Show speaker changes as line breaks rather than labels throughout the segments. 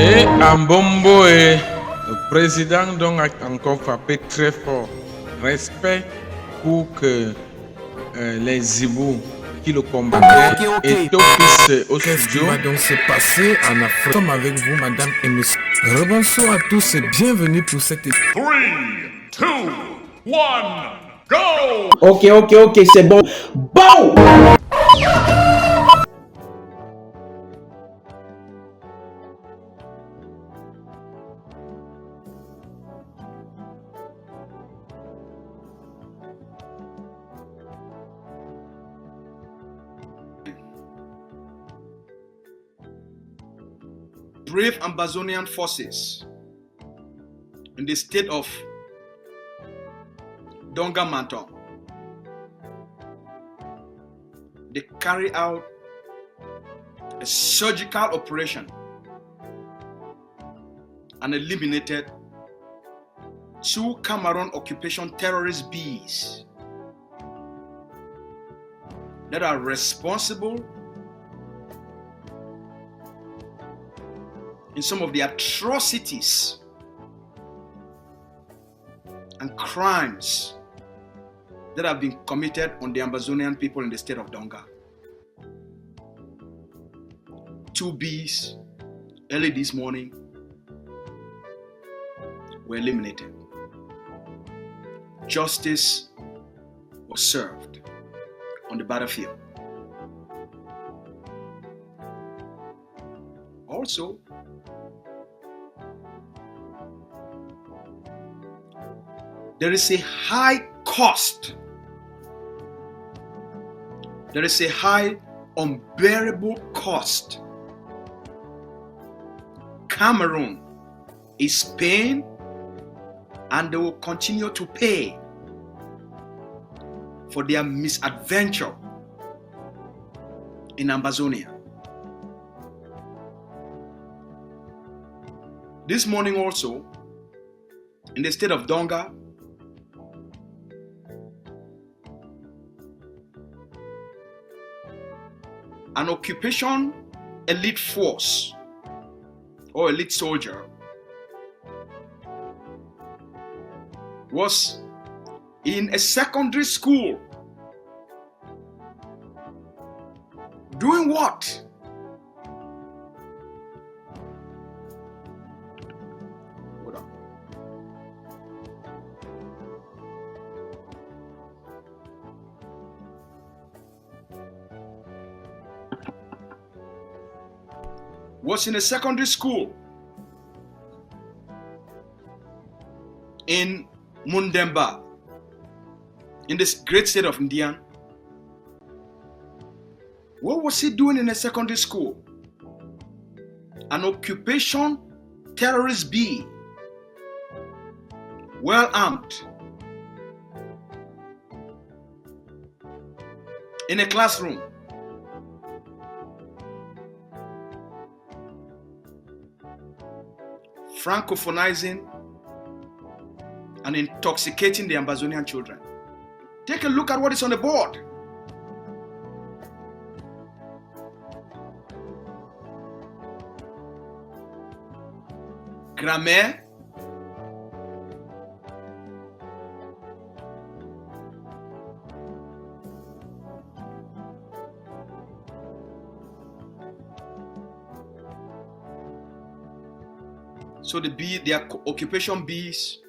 Et Ambombo et le président donc a encore frappé très fort. Respect pour que les Igbos qui le combattaient et office au
Qu'est-ce qui
studio.
va donc se passer en Afrique? Nous sommes avec vous, madame et monsieur. Rebonsoir à tous et bienvenue pour cette
3, 2, 1, go!
Ok, c'est bon. Bon!
Brave Amazonian forces in the state of Donga Manton, they carry out a surgical operation and eliminated 2 Cameroun occupation terrorist bees that are responsible in some of the atrocities and crimes that have been committed on the Amazonian people in the state of Donga. 2 bees early this morning were eliminated. Justice was served on the battlefield. Also, there is a high cost. There is a high unbearable cost Cameroun is paying, and they will continue to pay for their misadventure in Amazonia. This morning also, in the state of Donga, an occupation elite force or elite soldier was in a secondary school doing what? Hold on. Was in a secondary school in Mundemba, in this great state of India. What was he doing in a secondary school? An occupation terrorist bee, well armed, in a classroom. Francophonizing and intoxicating the Amazonian children. Take a look at what is on the board. Grammaire, so their occupation bees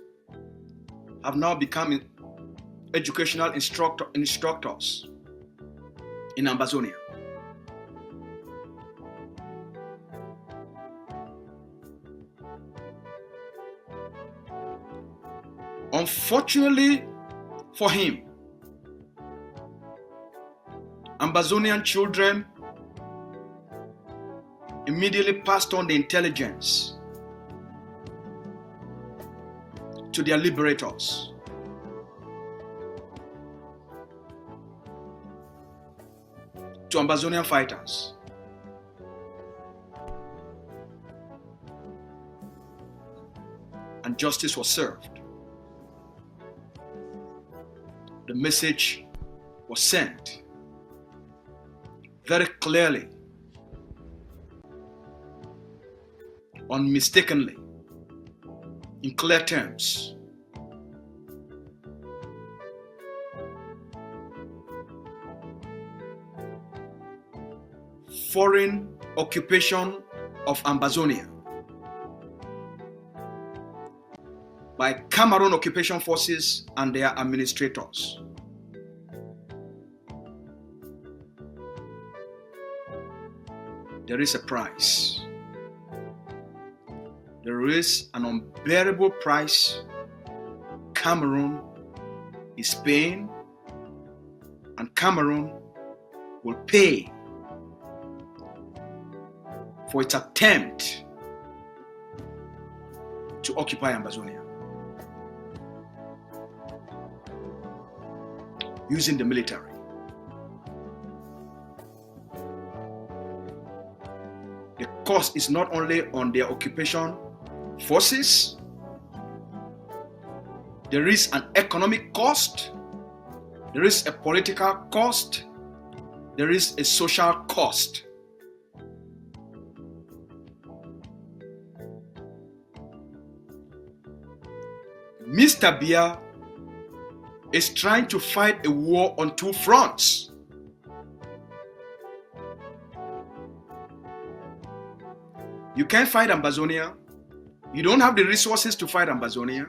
have now become educational instructors in Amazonia. Unfortunately for him, Amazonian children immediately passed on the intelligence to their liberators. To Amazonian fighters. And justice was served. The message was sent very clearly unmistakably, in clear terms. Foreign occupation of Ambazonia by Cameroun occupation forces and their administrators. There is a price. There is an unbearable price Cameroun is paying, and Cameroun will pay for its attempt to occupy Ambazonia using the military. The cost is not only on their occupation forces, there is an economic cost, there is a political cost, there is a social cost. Mr. Biya is trying to fight a war on two fronts. You can't fight Ambazonia. You don't have the resources to fight Ambazonia.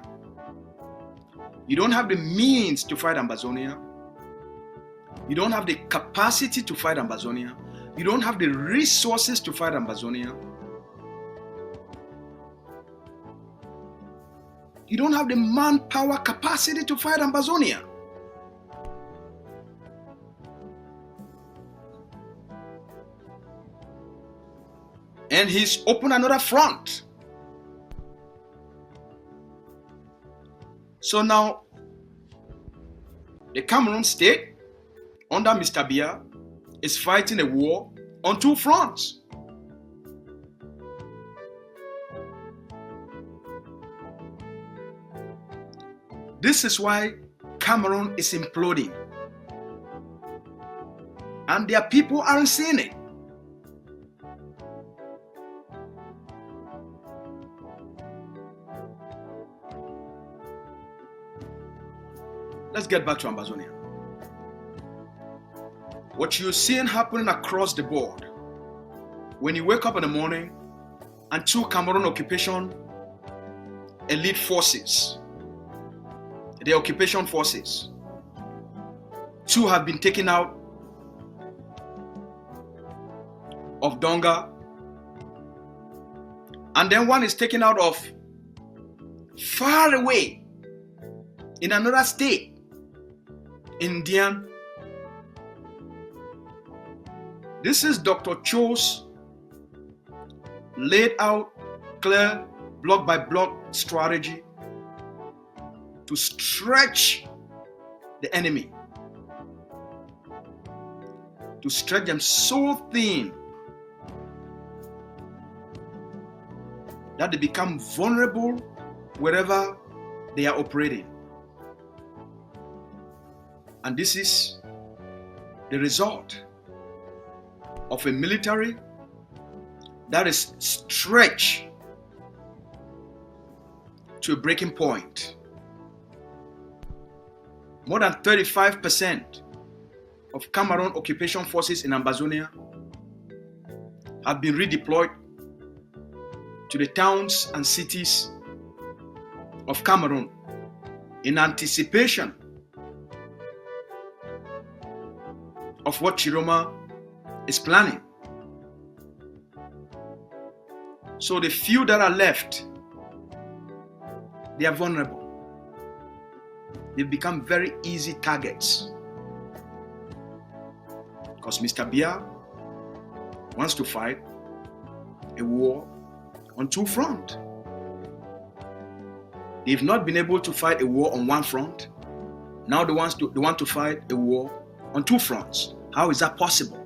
You don't have the means to fight Ambazonia. You don't have the capacity to fight Ambazonia. You don't have the resources to fight Ambazonia. You don't have the manpower capacity to fight Ambazonia. And he's opened another front. So now, the Cameroun state, under Mr. Biya, is fighting a war on two fronts. This is why Cameroun is imploding. And their people aren't seeing it. Let's get back to Ambazonia. What you're seeing happening across the board, when you wake up in the morning and two Cameroun occupation elite forces, the occupation forces, two have been taken out of Donga, and then one is taken out of far away in another state, Indian. This is Dr. Cho's laid out clear block by block strategy to stretch the enemy, to stretch them so thin that they become vulnerable wherever they are operating. And this is the result of a military that is stretched to a breaking point. More than 35% of Cameroun occupation forces in Ambazonia have been redeployed to the towns and cities of Cameroun in anticipation of what Tchiroma is planning. So the few that are left, they are vulnerable. They become very easy targets. Because Mr. Biya wants to fight a war on two fronts. They've not been able to fight a war on one front. Now they want to fight a war on two fronts. How is that possible?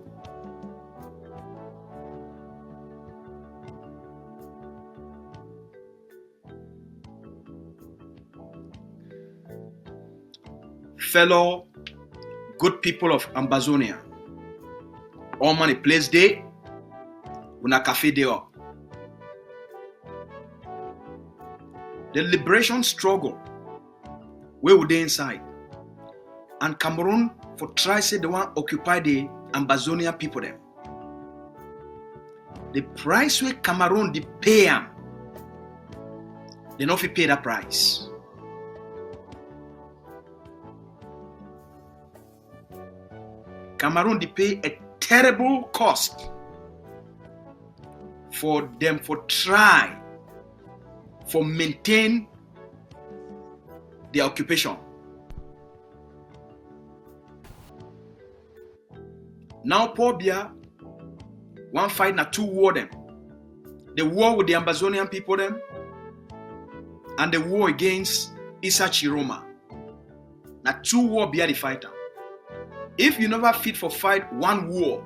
Fellow good people of Ambazonia, all man a place day, una cafe day up. the liberation struggle, where would they inside? And Cameroon, for try say the one occupy the Ambazonian people them. The price where Cameroon they pay them, they not pay that price. Cameroon they pay a terrible cost for them for try for maintain their occupation. Now Paul Biya one fight na two war them. The war with the Ambazonian people them and the war against Tchiroma. Na two war Biya the fighter. If you never fit for fight one war,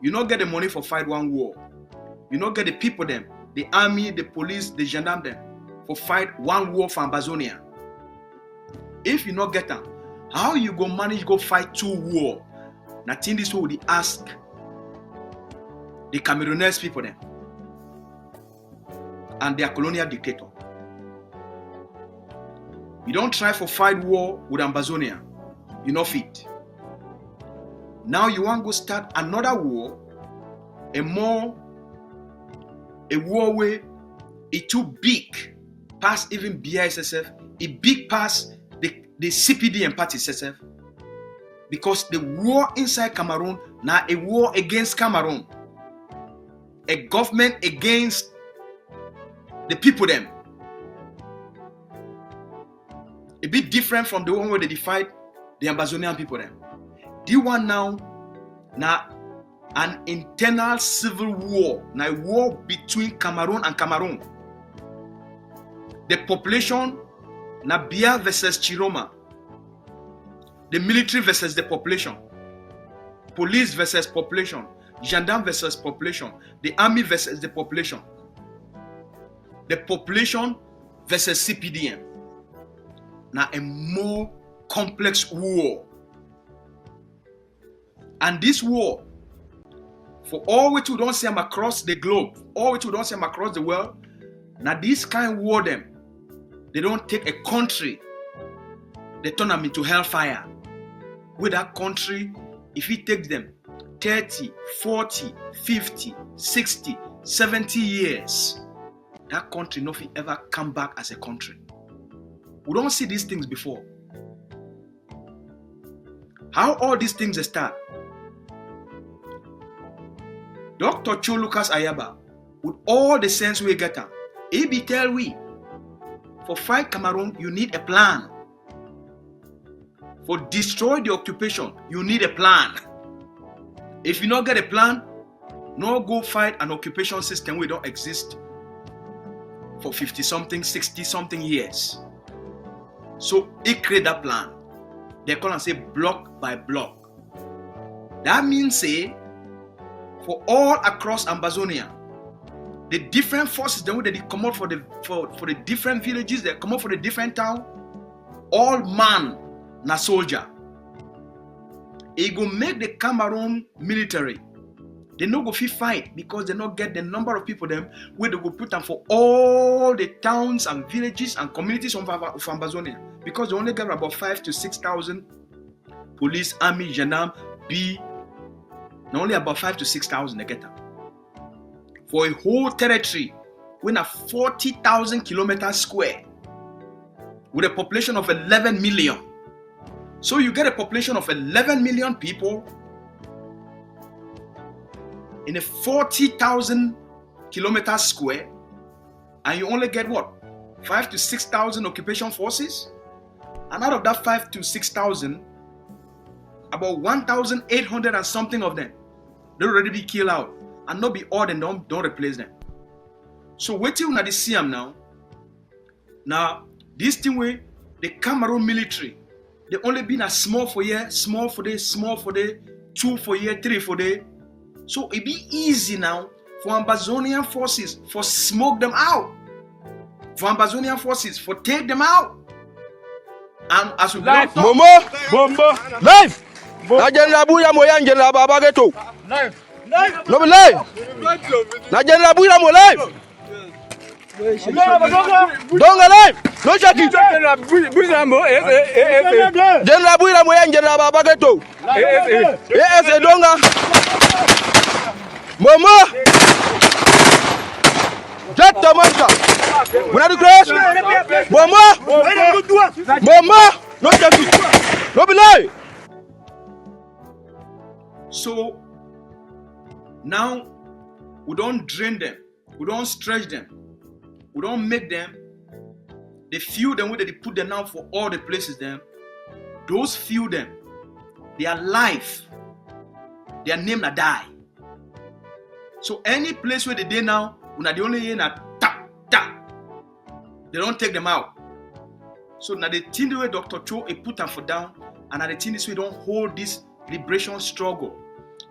you not get the money for fight one war. You not get the people them, the army, the police, the gendarme them for fight one war for Ambazonia. If you not get them, how you go manage go fight two war? Nothing this way they ask the Cameroonese people them and their colonial dictator. You don't try for fight war with Ambazonia. You not fit. Now you want to go start another war, a war where it too big past even BISSF, it big past the CPD and party SSF. Because the war inside Cameroon now a war against Cameroon. A government against the people them. A bit different from the one where they fight the Ambazonian people them. The one now an internal civil war, now a war between Cameroon and Cameroon. The population now Biya versus Tchiroma. The military versus the population. Police versus population. Gendarme versus population. The army versus the population. The population versus CPDM. Now a more complex war. And this war, for all which we don't see them across the globe, all which we don't see them across the world, now this kind of war them, they don't take a country, they turn them into hellfire. With that country, if it takes them 30, 40, 50, 60, 70 years, that country nothing ever come back as a country. We don't see these things before. How all these things start? Dr. Cho Lucas Ayaba, with all the sense we get, he be tell we, for fight Cameroon, you need a plan. For destroy the occupation, you need a plan. If you not get a plan, no go fight an occupation system we don't exist for 50 something, 60 something years. So he create that plan. They call and say block by block. That means say for all across Ambazonia, the different forces then they come out for the different villages, they come out for the different town, all man na soldier. It go make the Cameroon military. They no go fit fight because they not get the number of people them where they go put them for all the towns and villages and communities of Ambazonia. Because they only get about 5,000 to 6,000 police, army, gendarme, only about 5,000 to 6,000 they get them. For a whole territory, we have 40,000 kilometers square with a population of 11 million. So you get a population of 11 million people in a 40,000 kilometers square, and you only get what? 5,000 to 6,000 occupation forces? And out of that 5,000 to 6,000, about 1,800 and something of them, they already be killed out. And not be all and don't replace them. So wait till now they see them now. Now, this thing way, the Cameroon military, they only been a small for year, small for day, 2 for year, 3 for day. So it be easy now for Ambazonian forces for smoke them out. For Ambazonian forces for take them out. And as we
live,
go
Momo, live. Najela buya moya njela baba geto. Live. No be live. Najela buya mo live. Donga live. No chaki. Den la bouille moyen den la babageto. C'est donga. Momo. Jette mancha. Vous avez du crash? Momo. No chaki. No belay.
So now we don't drain them, we don't stretch them, we don't make them. They feel them where they put them now for all the places them. Those feel them, their life, their name na die. So any place where they dey now, when the only hear na tap tap, they don't take them out. So now the thing the way Dr. Cho put them for down, and now the thing is we don't hold this liberation struggle.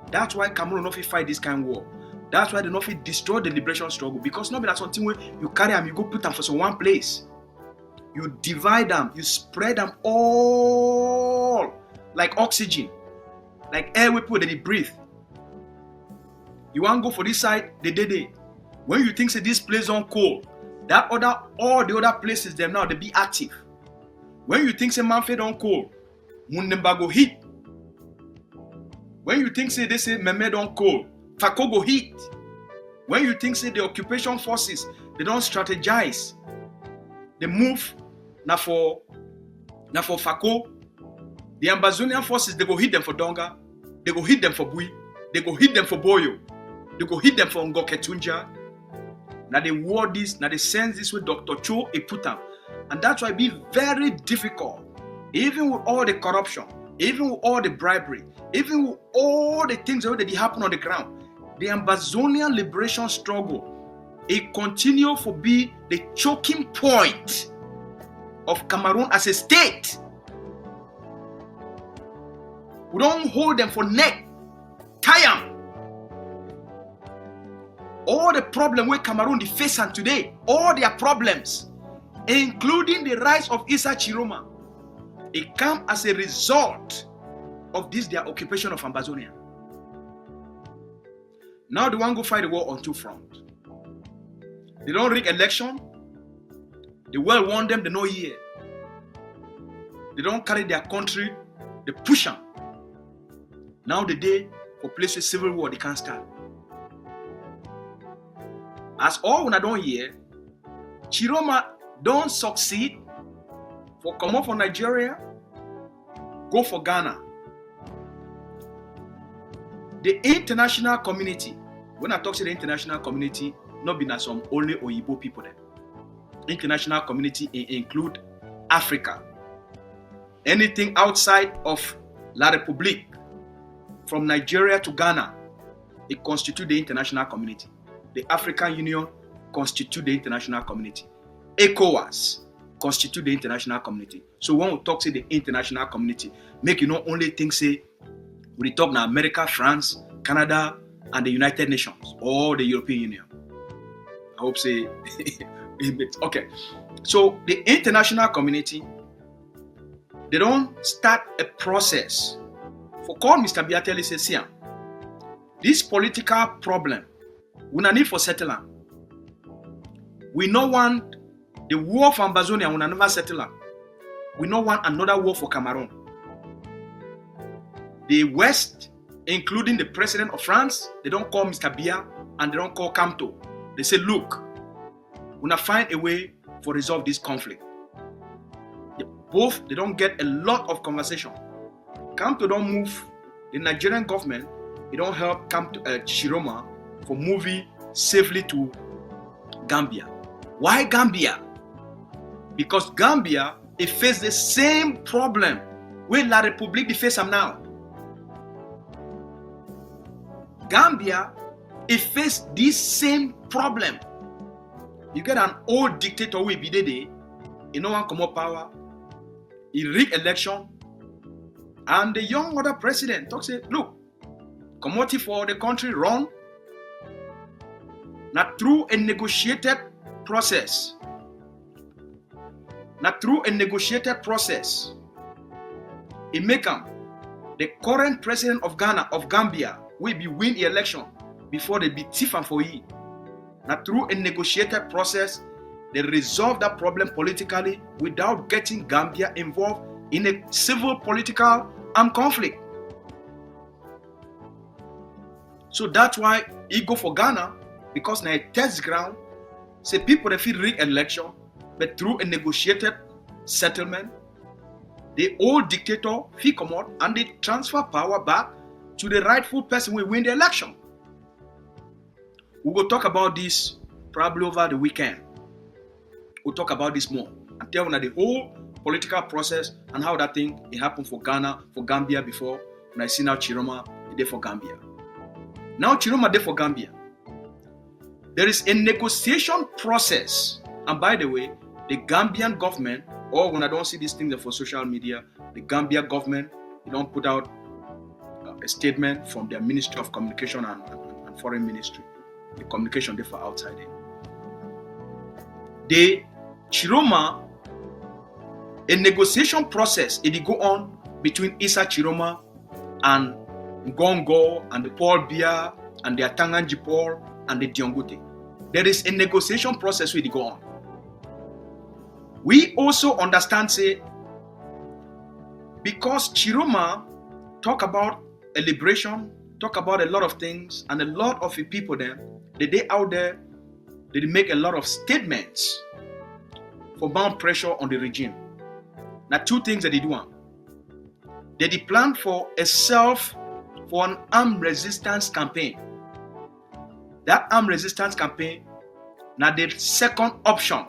That's why Cameroun not fit fight this kind of war. That's why they not fit destroy the liberation struggle, because not be that something where you carry them, you go put them for some one place. You divide them, you spread them all like oxygen, like air we put and they breathe. You want to go for this side, they did it. When you think say this place on cold, that other all the other places them now they be active. When you think say Manfred on cold, Mundemba go heat. When you think say they say Mehmed on cold, Fako go heat. When you think say the occupation forces they don't strategize, they move now for Fako. The Ambazonian forces they go hit them for Donga, they go hit them for Bui, they go hit them for Boyo, they go hit them for Ngoketunja. Now they word this, now they send this with Dr. Cho put them. And that's why it be very difficult, even with all the corruption, even with all the bribery, even with all the things that happen on the ground. The Ambazonian liberation struggle, it continue to be the choking point of Cameroon as a state. We don't hold them for neck, tie them. All the problem with Cameroon they face today, all their problems, including the rise of Tchiroma, it come as a result of this their occupation of Ambazonia. Now they want to go fight the war on two fronts. They don't rig election. The world want them, they know here. They don't carry their country, they push them. Now the day for places civil war, they can't start. As all when I don't hear, Tchiroma don't succeed for come up from Nigeria, go for Ghana. The international community, when I talk to the international community, not be some only Oyibo people there. International community include Africa. Anything outside of La Republique, from Nigeria to Ghana, it constitutes the international community. The African Union constitutes the international community. ECOWAS constitute the international community. So when we talk to the international community, make you not only think say we talk now America, France, Canada, and the United Nations or the European Union. I hope say okay. So the international community, they don't start a process. For call Mr. Biateli says here, this political problem, we not need for settling. We no want the war for Ambazonia, we never settle. We no want another war for Cameroon. The West, including the president of France, they don't call Mr. Biya and they don't call Camto. They say, look, we not find a way for resolve this conflict. They don't get a lot of conversation. Camto don't move. The Nigerian government, it don't help Tchiroma for moving safely to Gambia. Why Gambia? Because Gambia, it faces the same problem where La Republique face them now. Gambia, it faces this same problem. You get an old dictator who be there, he no one come up power, he rig election, and the young other president talks say, look, commodity for the country run, not through a negotiated process. Not through a negotiated process. It make the current president of Ghana, of Gambia, will be win the election before they be thief and for ye. Not through a negotiated process, they resolve that problem politically without getting Gambia involved in a civil political conflict. So that's why he go for Ghana, because now a test ground, say people that feel rig election, but through a negotiated settlement, the old dictator he come out and they transfer power back to the rightful person who win the election. We will talk about this probably over the weekend. We'll talk about this more and tell you the whole political process and how that thing it happened for Ghana, for Gambia before. When I see now Tchiroma, it did for Gambia. Now Tchiroma did for Gambia. There is a negotiation process, and by the way, the Gambian government, or when I don't see these things for social media, the Gambia government, they don't put out a statement from their Ministry of Communication and Foreign Ministry. The communication they for outside it. The Tchiroma, a negotiation process, it go on between Issa Tchiroma and Ngongo and the Paul Biya and the Atanganji Paul and the Diongute. There is a negotiation process where it go on. We also understand, say, because Tchiroma talk about a liberation, talk about a lot of things, and a lot of the people then, the day out there, they make a lot of statements for bound pressure on the regime. Now, two things that they do. They plan for an armed resistance campaign. That armed resistance campaign, now the second option.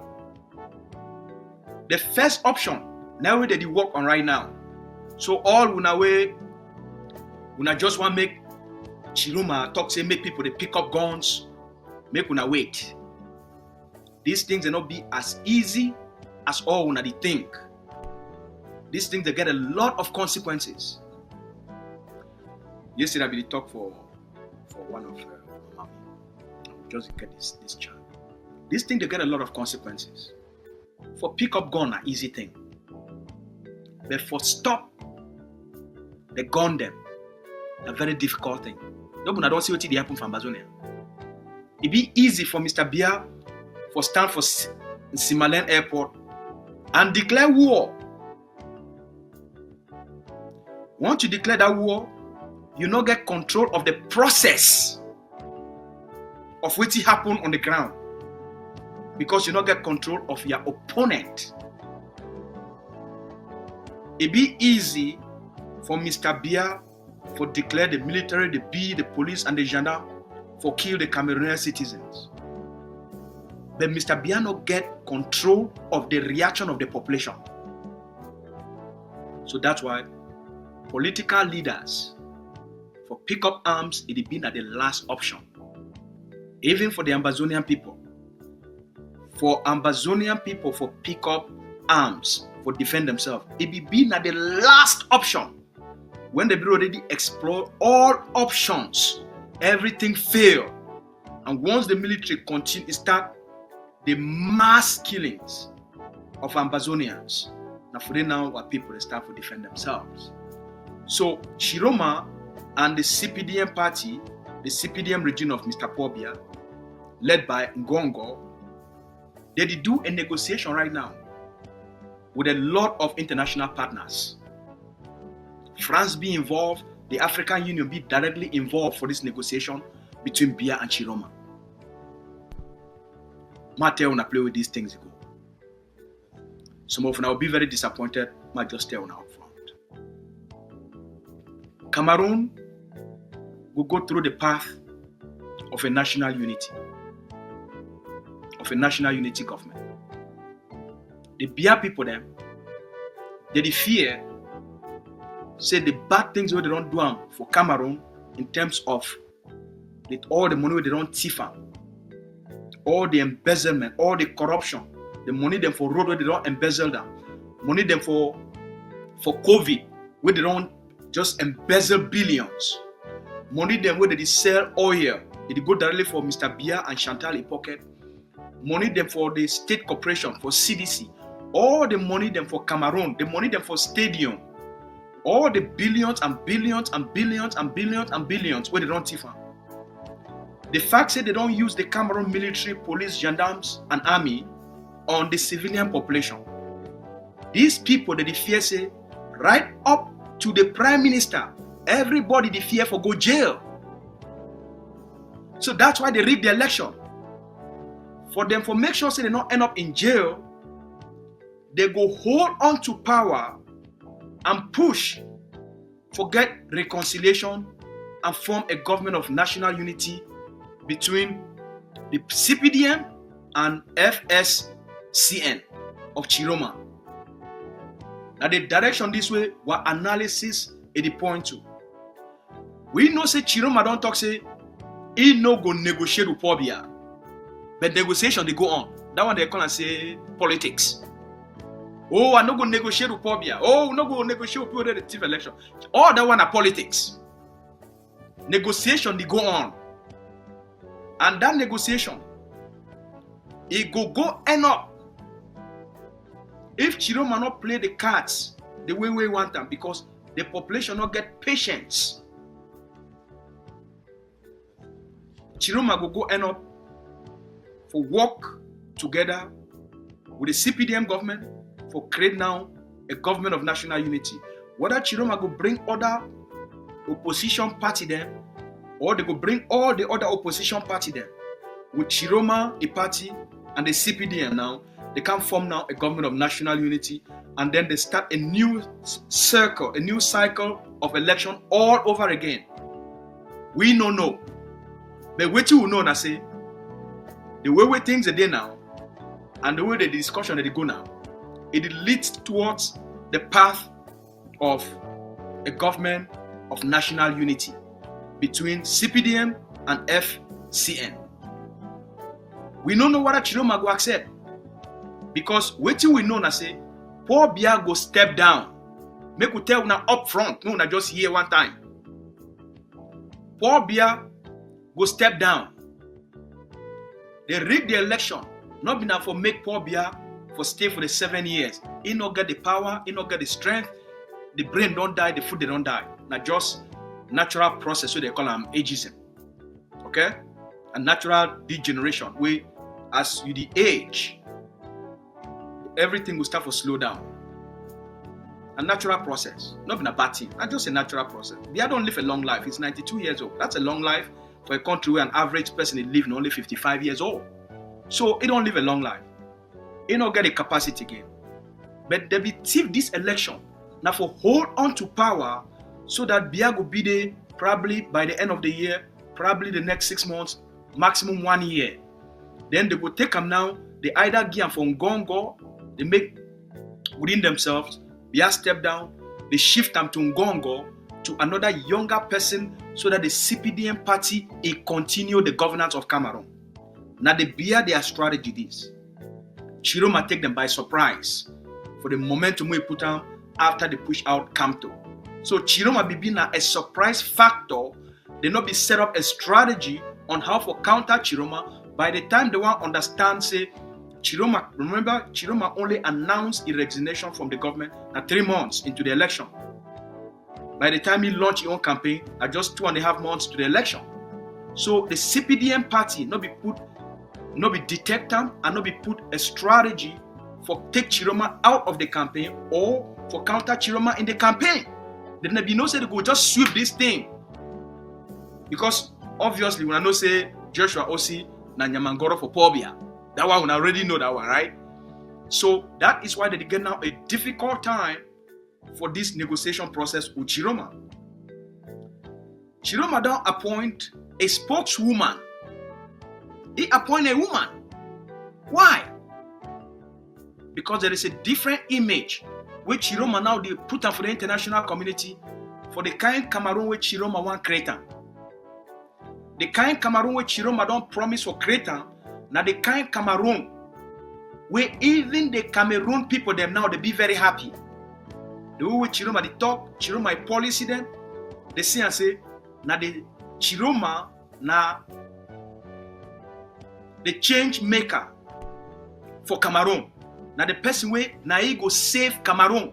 The first option, now where they work on right now. So all we just want to make Tchiroma talk, say make people they pick up guns, make una wait. These things will not be as easy as all una they think. These things they get a lot of consequences. Yesterday I did talk for one of just get this child. These things they get a lot of consequences. For pick up gun, an easy thing. But for stop the gun them, a very difficult thing. I don't see what they happen from Amazonia. It be easy for Mr. Biya for stand for Simalen Airport and declare war. Once you declare that war, you not get control of the process of what happen on the ground, because you not get control of your opponent. It be easy for Mr. Biya for declare the military, the police, and the gendarme for kill the Cameroonian citizens. But Mr. Biya not get control of the reaction of the population. So that's why political leaders for pick up arms, it been at the last option. Even for the Amazonian people. For Amazonian people for pick up arms, for defend themselves, it be been at the last option. When they already explore all options, everything fail. And once the military continue, start the mass killings of Amazonians. Now for them now, what people start to defend themselves. So Tchiroma and the CPDM party, the CPDM region of Mr. Paul Biya, led by Ngongo, they do a negotiation right now with a lot of international partners. France be involved, the African Union be directly involved for this negotiation between Biya and Tchiroma. Might tell when I play with these things ago. Some of them will be very disappointed, might just tell now up front. Cameroun will go through the path of a national unity. Of a national unity government. The Biya people them, they fear, say the bad things where they don't do for Cameroun in terms of all the money where they don't thief, all the embezzlement, all the corruption, the money them for road where they don't embezzle them, money them for COVID where they don't just embezzle billions, money them where they sell oil, they go directly for Mr. Biya and Chantal in pocket, money them for the state corporation, for CDC, all the money them for Cameroun, the money them for stadium, all the billions and billions and billions and billions and billions where they don't thief. The fact that they don't use the Cameroon military, police, gendarmes, and army on the civilian population. These people that they fear say, right up to the prime minister, everybody they fear for go jail. So that's why they rig the election. For them for make sure say they not end up in jail, they go hold on to power and push for get reconciliation and form a government of national unity between the CPDM and FSCN of Tchiroma. Now the direction this way, what analysis is the point to. We know say Tchiroma don't talk say he no go negotiate with Pobia, but negotiation they go on. That one they call and say politics. Oh, I no go negotiate with Pobia. Oh, no go negotiate with people that the election. All that one are politics. Negotiation they go on, and that negotiation it go end up if Tchiroma not play the cards the way we want them, because the population not get patience. Tchiroma go end up for work together with the CPDM government for create now a government of national unity. Whether Tchiroma go bring other opposition party them, or they go bring all the other opposition party them, with Tchiroma a party and the CPDM now, they can form now a government of national unity, and then they start a new circle, a new cycle of election all over again. We don't know. But what you know now say, the way things are there now, and the way the discussion that they go now, it leads towards the path of a government of national unity between CPDM and FCN. We don't know what Tchiroma go accept, because what we know now say, Paul Biya go step down. Make we tell now up front, no, not just here one time. Paul Biya go step down. They rig the election, not be now for make Paul Biya for stay for the 7 years. He not get the power, he not get the strength, the brain don't die, the food they don't die. Not just natural process, so they call them ageism. Okay? A natural degeneration, where as you the age, everything will start to slow down. A natural process, not been a bad thing, not just a natural process. Biya don't live a long life. He's 92 years old. That's a long life for a country where an average person is living only 55 years old. So he don't live a long life. He don't get the capacity again. But they be thief this election now for hold on to power, so that Biya will be there probably by the end of the year, probably the next 6 months, maximum 1 year. Then they will take them now, they either give them from Ngongo, they make within themselves, Biya step down, they shift them to Ngongo, to another younger person, so that the CPDM party will continue the governance of Cameroun. Now the Biya their strategy this. Tchiroma take them by surprise for the momentum we put on after they push out Camto. So Tchiroma be now a surprise factor. They not be set up a strategy on how to counter Tchiroma. By the time they want to understand, say, Tchiroma, remember, Tchiroma only announced his resignation from the government at 3 months into the election. By the time he launched his own campaign, at just 2.5 months to the election. So the CPDM party not be detect them and not be put a strategy for take Tchiroma out of the campaign or for counter Tchiroma in the campaign. Then there be no say they go just sweep this thing. Because obviously when I know say Joshua Osi na Nyamangoro for Pobia, that one we already know that one, right? So that is why they get now a difficult time for this negotiation process with Tchiroma. Tchiroma don't appoint a spokeswoman. He appoint a woman. Why? Because there is a different image which Tchiroma now they put up for the international community for the kind Cameroun which Tchiroma want create. The kind Cameroun which Tchiroma don't promise for create. Now the kind Cameroun where even the Cameroon people them now they be very happy. The way Tchiroma they talk, Tchiroma policy them, they see and say, now the Tchiroma na the change maker for Cameroon. Now the person way now he go save Cameroon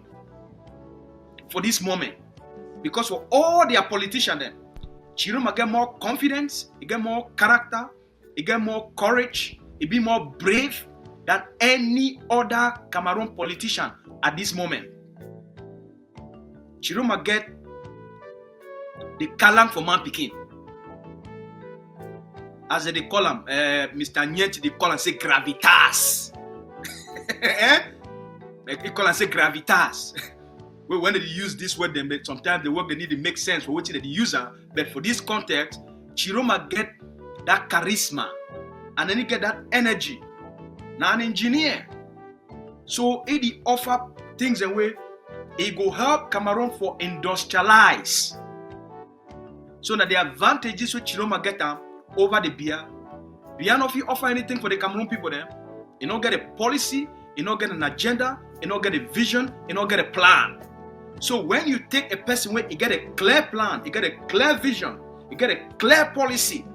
for this moment. Because for all their politicians then, Tchiroma get more confidence, he get more character, he get more courage, he be more brave than any other Cameroon politician at this moment. Tchiroma get the kalang for man picking. As they call him, Mr. Nyet, they call him say gravitas. They call him say gravitas. Well, when they use this word, sometimes the word they need to make sense for which they use it. But for this context, Tchiroma get that charisma and then he get that energy. Now an engineer. So he offer things away. He go help Cameroon for industrialize. So that the advantages which Tchiroma get over the beer not offer anything for the Cameroon people there. You don't get a policy, you don't get an agenda, you don't get a vision, you don't get a plan. So when you take a person where you get a clear plan, you get a clear vision, you get a clear policy,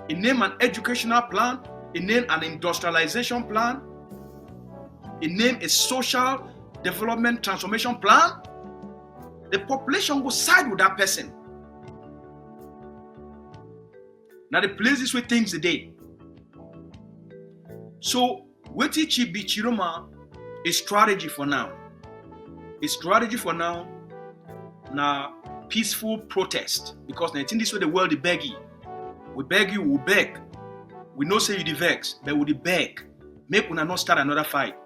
you name an educational plan, you name an industrialization plan, you name a social development transformation plan, the population will side with that person. Now the places where things today. So what it should be Tchiroma a strategy for now. A strategy for now. Now peaceful protest. Because I think this way the world is begging. We beg you, we beg. We know say you the vex, but we the beg. Make una not start another fight.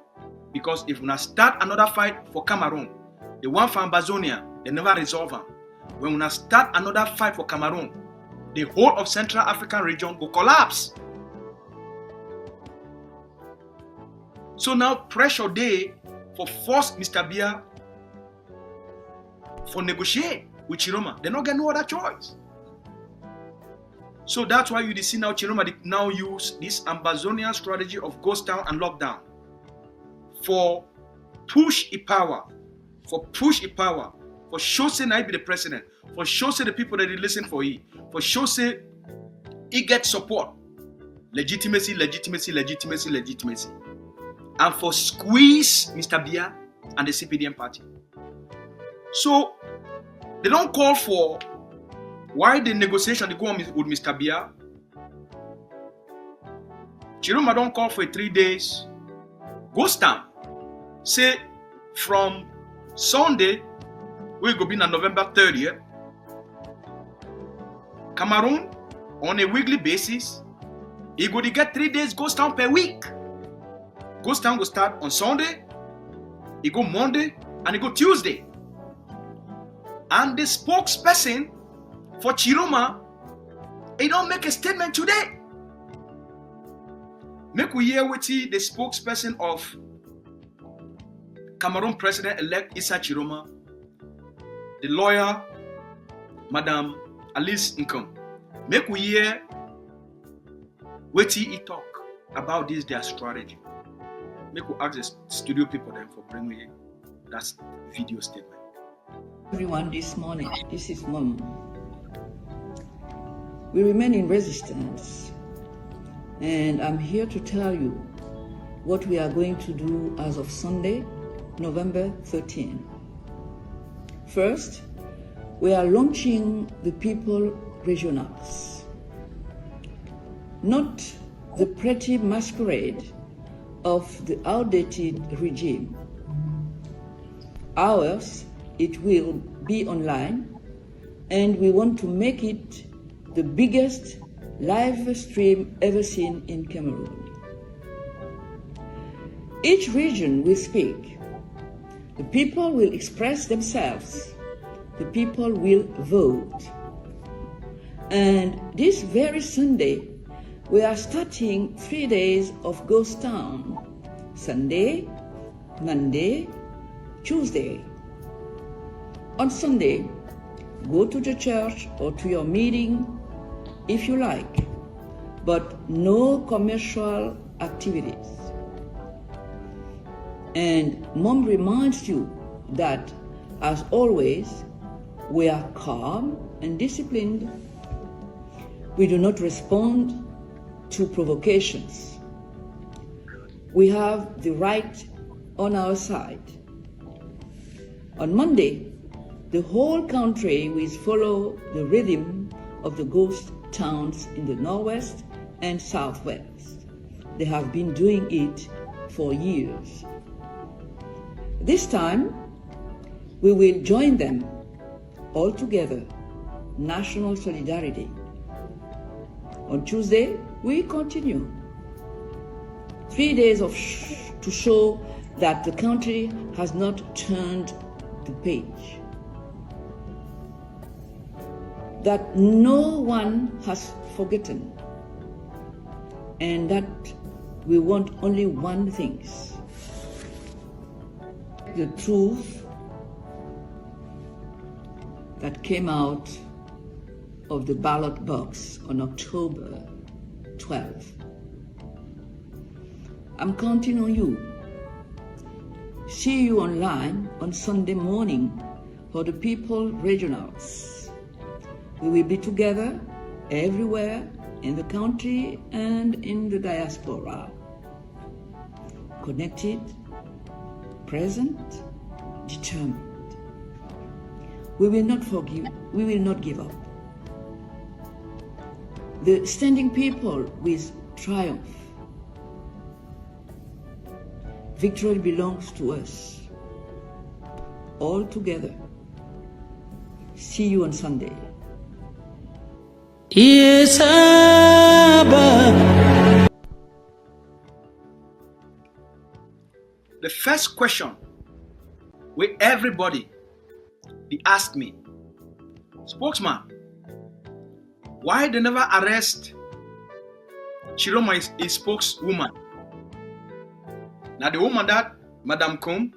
Because if una start another fight for Cameroon, the one for Ambazonia, they never resolve them. When una start another fight for Cameroon, the whole of Central African region will collapse. So now pressure day for force Mr. Biya for negotiate with Tchiroma. They not get no other choice. So that's why you see now Tchiroma now use this Ambazonian strategy of ghost town and lockdown for push a power, for show say I be the president, for show say the people that they listen for he, for show say he get support, legitimacy, and for squeeze Mr. Biya and the CPDM party. So they don't call for why the negotiation they go on with Mr. Biya. Tchiroma don't call for 3 days ghost town. Say from Sunday, we go be on November 30th. Cameroon, on a weekly basis, he go to get 3 days ghost town per week. Ghost town go start on Sunday, he go Monday, and he go Tuesday. And the spokesperson for Tchiroma, he don't make a statement today. Make we hear what the spokesperson of Cameroon President-elect Issa Tchiroma, the lawyer, Madam Alice Nkom. Make we hear what he talk about this their strategy. Make we ask the studio people then for bringing that video statement.
Everyone this morning, this is Mom. We remain in resistance, and I'm here to tell you what we are going to do as of Sunday, November 13. First, we are launching the People Regionals. Not the pretty masquerade of the outdated regime. Ours, it will be online, and we want to make it the biggest live stream ever seen in Cameroon. Each region will speak. The people will express themselves. The people will vote. And this very Sunday, we are starting 3 days of ghost town. Sunday, Monday, Tuesday. On Sunday, go to the church or to your meeting if you like, but no commercial activities. And Mom reminds you that, as always, we are calm and disciplined. We do not respond to provocations. We have the right on our side. On Monday, the whole country will follow the rhythm of the ghost towns in the northwest and southwest. They have been doing it for years. This time, we will join them all together, national solidarity. On Tuesday, we continue. 3 days to show that the country has not turned the page, that no one has forgotten, and that we want only one thing: the truth that came out of the ballot box on October 12th. I'm counting on you. See you online on Sunday morning for the People Regionals. We will be together everywhere in the country and in the diaspora. Connected, present, determined. We will not forgive, we will not give up. The standing people with triumph. Victory belongs to us, all together. See you on Sunday.
The first question where everybody they asked me, spokesman, why they never arrest Tchiroma is spokeswoman? Now the woman that Madam come,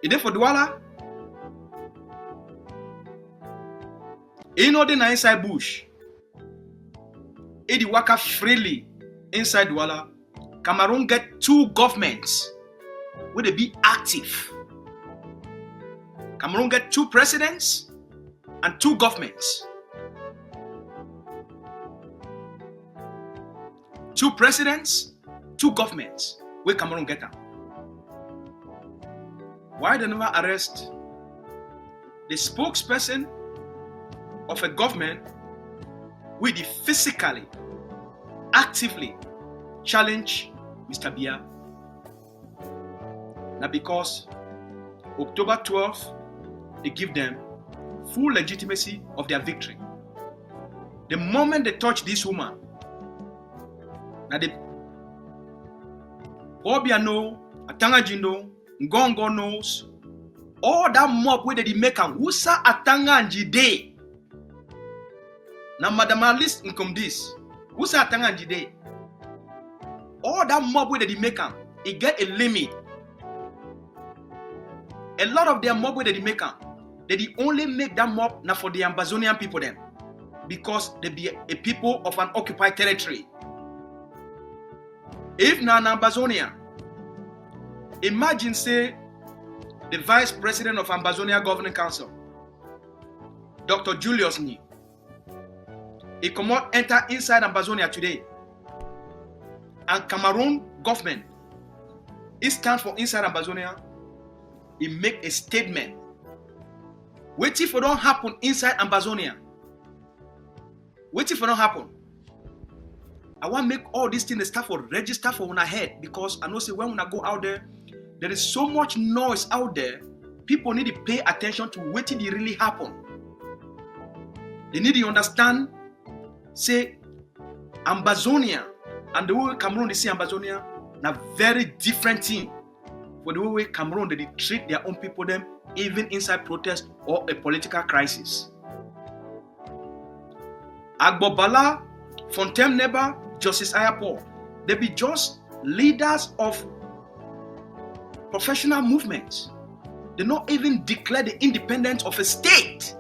is there for Douala? You know they inside bush. They work freely inside Douala. Cameroun get 2 governments where they be active. Cameroun get 2 presidents and 2 governments. 2 presidents, 2 governments. Where Cameroun get them? Why they never arrest the spokesperson of a government who they physically, actively challenge Mr. Biya? Now because October 12th, they give them full legitimacy of their victory. The moment they touch this woman, now they Obia no, Atangajindo, Ngongo knows, all that mob where they make am, Wusa Atanganjide. Now, Madam Alice income this, Wusa Atanganjide. All that mob where they make am, it get a limit. A lot of their mob where they make am, they only make that mob now for the Ambazonian people then, because they be a people of an occupied territory. If na Ambazonia, imagine say the vice president of Ambazonia Governing Council, Dr. Julius Ni, he come out enter inside Ambazonia today, and Cameroon government, it stand for inside Ambazonia, he make a statement. Wait if it don't happen inside Ambazonia. Wait if it don't happen. I want to make all these things start for register for una head, because I know say when una go out there, there is so much noise out there. People need to pay attention to what did really happen. They need to understand, say, Ambazonia and the way Cameroon they see Ambazonia, na very different thing for the way Cameroon they treat their own people them, even inside protest or a political crisis. Agbobala, Fontaine Neba, Justice Ayapo, they be just leaders of professional movements. They not even declare the independence of a state.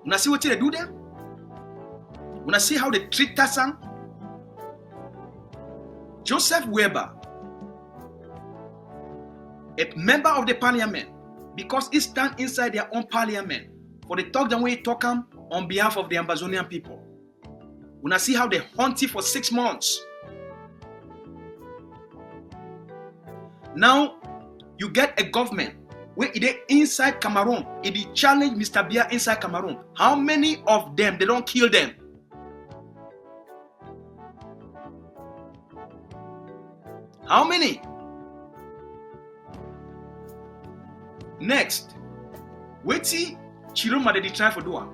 When I see what they do there, when I see how they treat Tassan, Joseph Weber, a member of the parliament, because he stand inside their own parliament for the talk the way he talk on behalf of the Ambazonian people. When I see how they hunt it for 6 months. Now, you get a government where it is inside Cameroon, it challenge Mr. Biya inside Cameroon. How many of them, they don't kill them? How many? Next, wetin Tchiroma dey try for do am?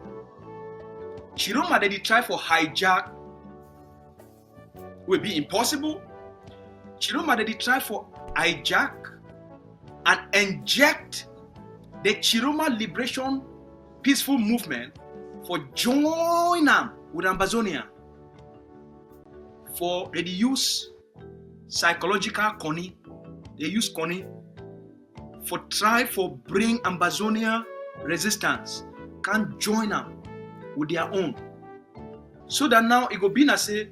Tchiroma dey try for hijack will be impossible. Tchiroma dey try for hijack and inject the Tchiroma liberation peaceful movement for join am with Ambazonia. For they use psychological conning, they use conning for try for bring Ambazonia resistance can join them with their own. So that now it go be na say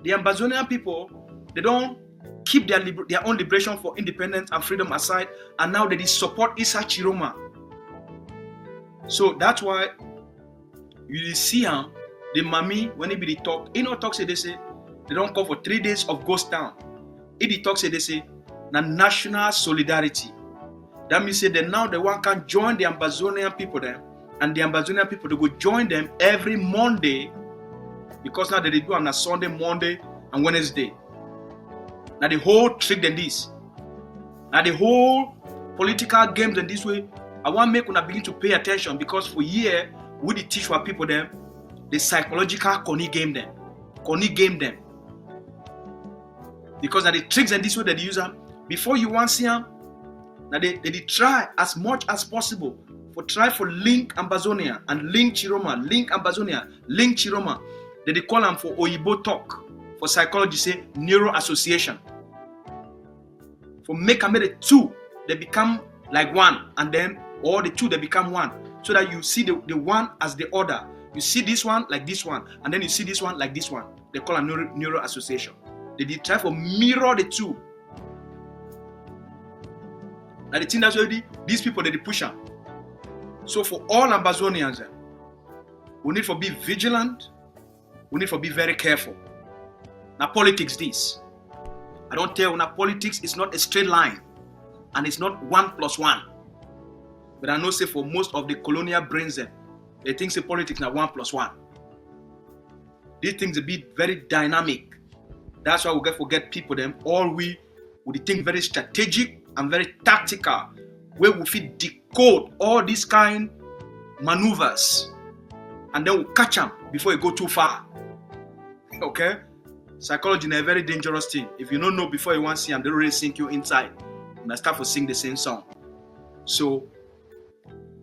the Ambazonian people, they don't keep their own liberation for independence and freedom aside, and now they support Issa Tchiroma. So that's why you see him, the mommy, when he be the talk, he no talk say they say they don't call for 3 days of ghost town. He the talk say they say na national solidarity. That means say that now the one can join the Ambazonian people then, and the Ambazonian people they go join them every Monday, because now they do on a Sunday, Monday, and Wednesday. Now the whole trick than this. Now the whole political games in this way, I want make una begin to pay attention, because for year we dey teach our people them the psychological conny game them. Because now the tricks and this way that they use them, before you want see them, now they try as much as possible for try for link Ambazonia and link Tchiroma, link Ambazonia, link Tchiroma. They call them for Oyibo talk, for psychology say neuro association. For make the two, they become like one, and then all the two they become one. So that you see the one as the other. You see this one like this one, and then you see this one like this one. They call them neuro association. They try for mirror the two. Now the thing that's already these people they push them. So for all Ambazonians, we need to be vigilant. We need to be very careful. Now politics this. I don't tell you now politics is not a straight line, and it's not 1 + 1. But I know say for most of the colonial brains they think say politics now 1 + 1. These things a bit very dynamic. That's why we forget people them. All we think very strategic and very tactical, where we fit decode all these kind maneuvers, and then we catch them before it go too far. Okay? Psychology is a very dangerous thing. If you don't know before you want to see them, they already sink you inside. And I start to sing the same song. So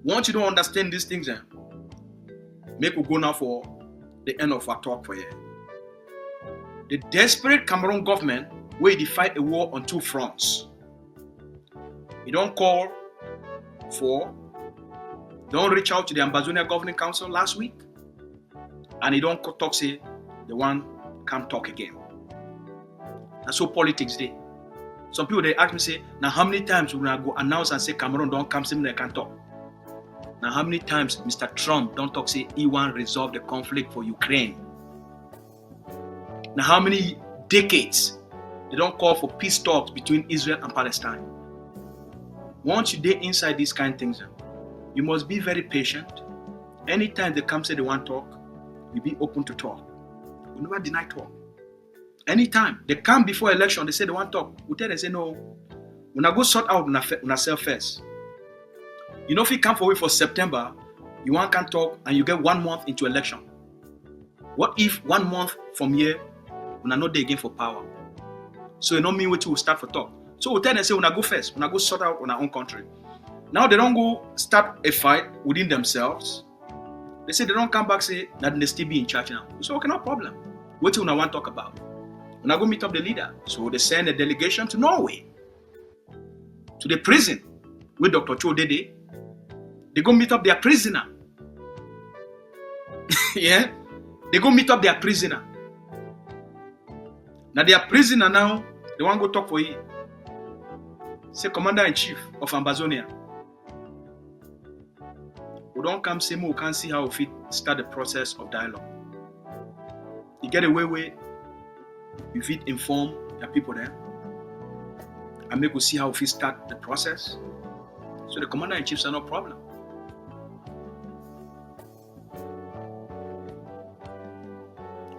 once you don't understand these things, make we go now for the end of our talk for here. The desperate Cameroon government where they fight a war on 2 fronts. He don't call for, don't reach out to the Ambazonia Governing Council last week, and he don't talk say the one can't talk again. And so politics day. Some people they ask me say, now how many times we go announce and say Cameroon don't come, say they can't talk. Now how many times Mr. Trump don't talk say he want resolve the conflict for Ukraine. Now how many decades they don't call for peace talks between Israel and Palestine. Once you get inside these kind of things, you must be very patient. Anytime they come say they want to talk, you be open to talk. We never deny talk. Anytime they come before election, they say they want to talk. We tell them say no. When I go sort out on ourselves first. You know if you come forward for September, you want can talk and you get 1 month into election. What if 1 month from here, when I not there again for power? So you don't mean what you will start for talk. So we tell them say when I go first, when I go sort out on our own country. Now they don't go start a fight within themselves. They say they don't come back say that they still be in charge now. So okay, no problem. What do you want to talk about? When I go meet up the leader, so they send a delegation to Norway, to the prison with Dr. Cho Dede. They go meet up their prisoner. Yeah, they go meet up their prisoner. Now their prisoner now, they want to go talk for you. Say Commander-in-Chief of Ambazonia. We don't come say we can't see how we start the process of dialogue. You get away with you fit inform the people there and make us see how we start the process. So the Commander-in-Chiefs are no problem.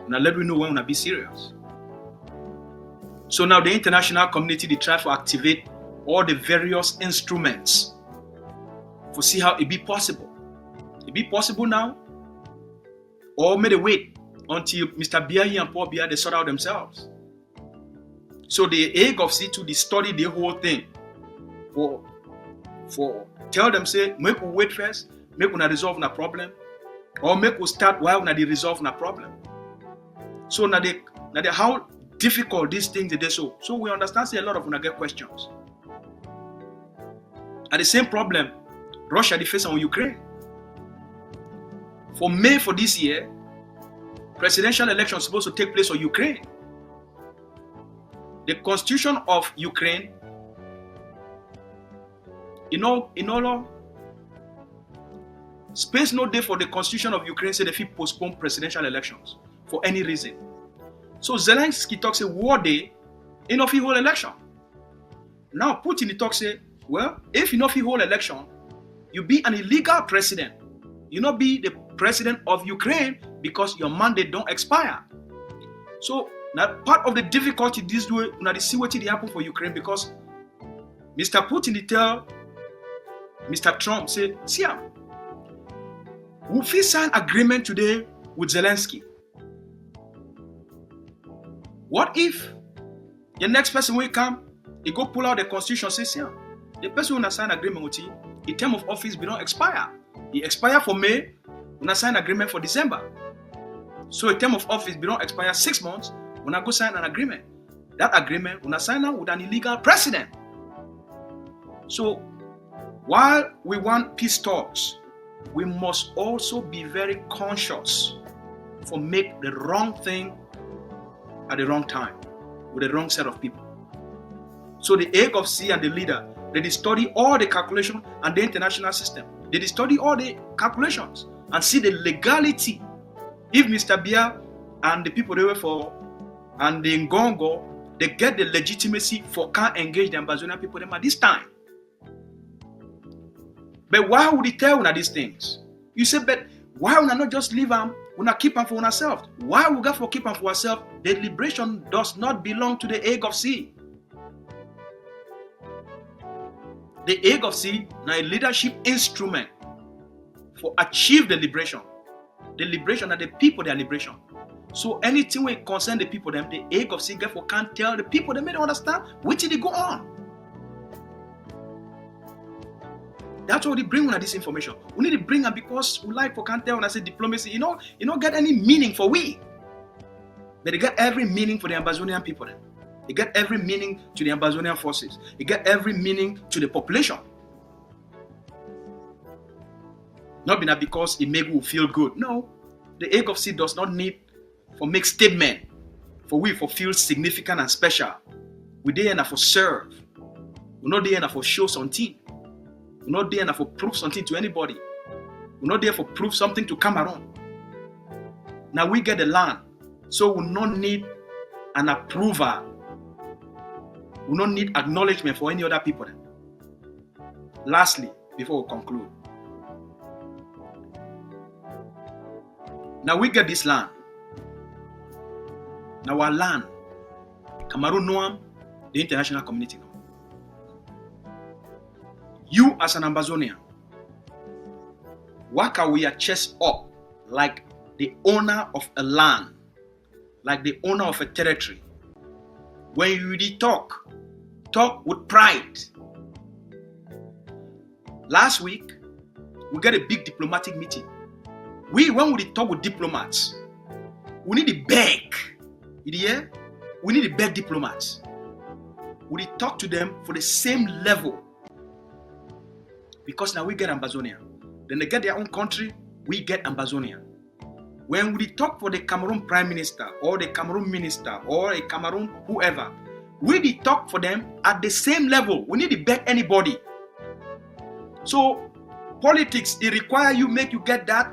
Now let me know when we be serious. So now the international community, they try to activate all the various instruments to see how it be possible. It be possible now, or may they wait until Mr. Biahi and Paul Biya, they sort out themselves. So the aim of C2, they study the whole thing for tell them, say, make we wait first, make we not resolve the problem, or make we start while we resolve the problem. So now how difficult these things are. So we understand, say, a lot of them get questions. And the same problem Russia they face on Ukraine. For May for this year, presidential election is supposed to take place on Ukraine. The constitution of Ukraine, in all space no day for the constitution of Ukraine say they fit postpone presidential elections for any reason. So Zelensky talks say war day, enough hold election. Now Putin he talks say, well, if you not hold election, you be an illegal president. You not be the president of Ukraine because your mandate don't expire. So now part of the difficulty this way, now they see what it happen for Ukraine because Mr. Putin he tell Mr. Trump say, see, we sign agreement today with Zelensky. What if the next person will come, he go pull out the constitution, say, see, the person who sign agreement with you, the term of office will not expire. It expire for May, we sign agreement for December. So a term of office will not expire 6 months, we go sign an agreement. That agreement we sign out with an illegal president. So while we want peace talks, we must also be very conscious for make the wrong thing at the wrong time with the wrong set of people. So the AGOFC and the leader, they study all the calculation and the international system. They study all the calculations and see the legality. If Mr. Biya and the people they were for and the Ngongo, they get the legitimacy for can't engage the Ambazonian people them at this time. But why would he tell una these things? You say, but why would not just leave them? We not keep them for ourselves. Why we got for keep them for ourselves? The liberation does not belong to the AGOFC. The AGOFC now a leadership instrument for achieve the liberation. The liberation of the people, their liberation. So anything will concern the people, them the AGOFC therefore can't tell the people, they may not understand which they go on. That's why they bring on this information. We need to bring them because we like for can't tell when I say diplomacy, you don't get any meaning for we. But they get every meaning for the Ambazonian people then. They get every meaning to the Ambazonian forces. They get every meaning to the population. Not because it make you feel good. No. The AGOFC does not need for make statement for we for feel significant and special. We there enough for serve. We're not there enough for show something. We're not there enough for prove something to anybody. We're not there for prove something to Cameroun. Now we get the land. So we don't need an approval. We don't need acknowledgement for any other people. Lastly, before we conclude. Now we get this land. Now our land, Cameroun know the international community know. You as an Ambazonian, why can we chest up like the owner of a land, like the owner of a territory? When you really talk with pride. Last week, we got a big diplomatic meeting. When we talk with diplomats, we need to beg. You hear? We need to beg diplomats. We need to talk to them for the same level. Because now we get Ambazonia. Then they get their own country, we get Ambazonia. When we talk for the Cameroon Prime Minister or the Cameroon Minister or a Cameroon whoever, we need talk for them at the same level. We need to beg anybody. So politics, it requires you make you get that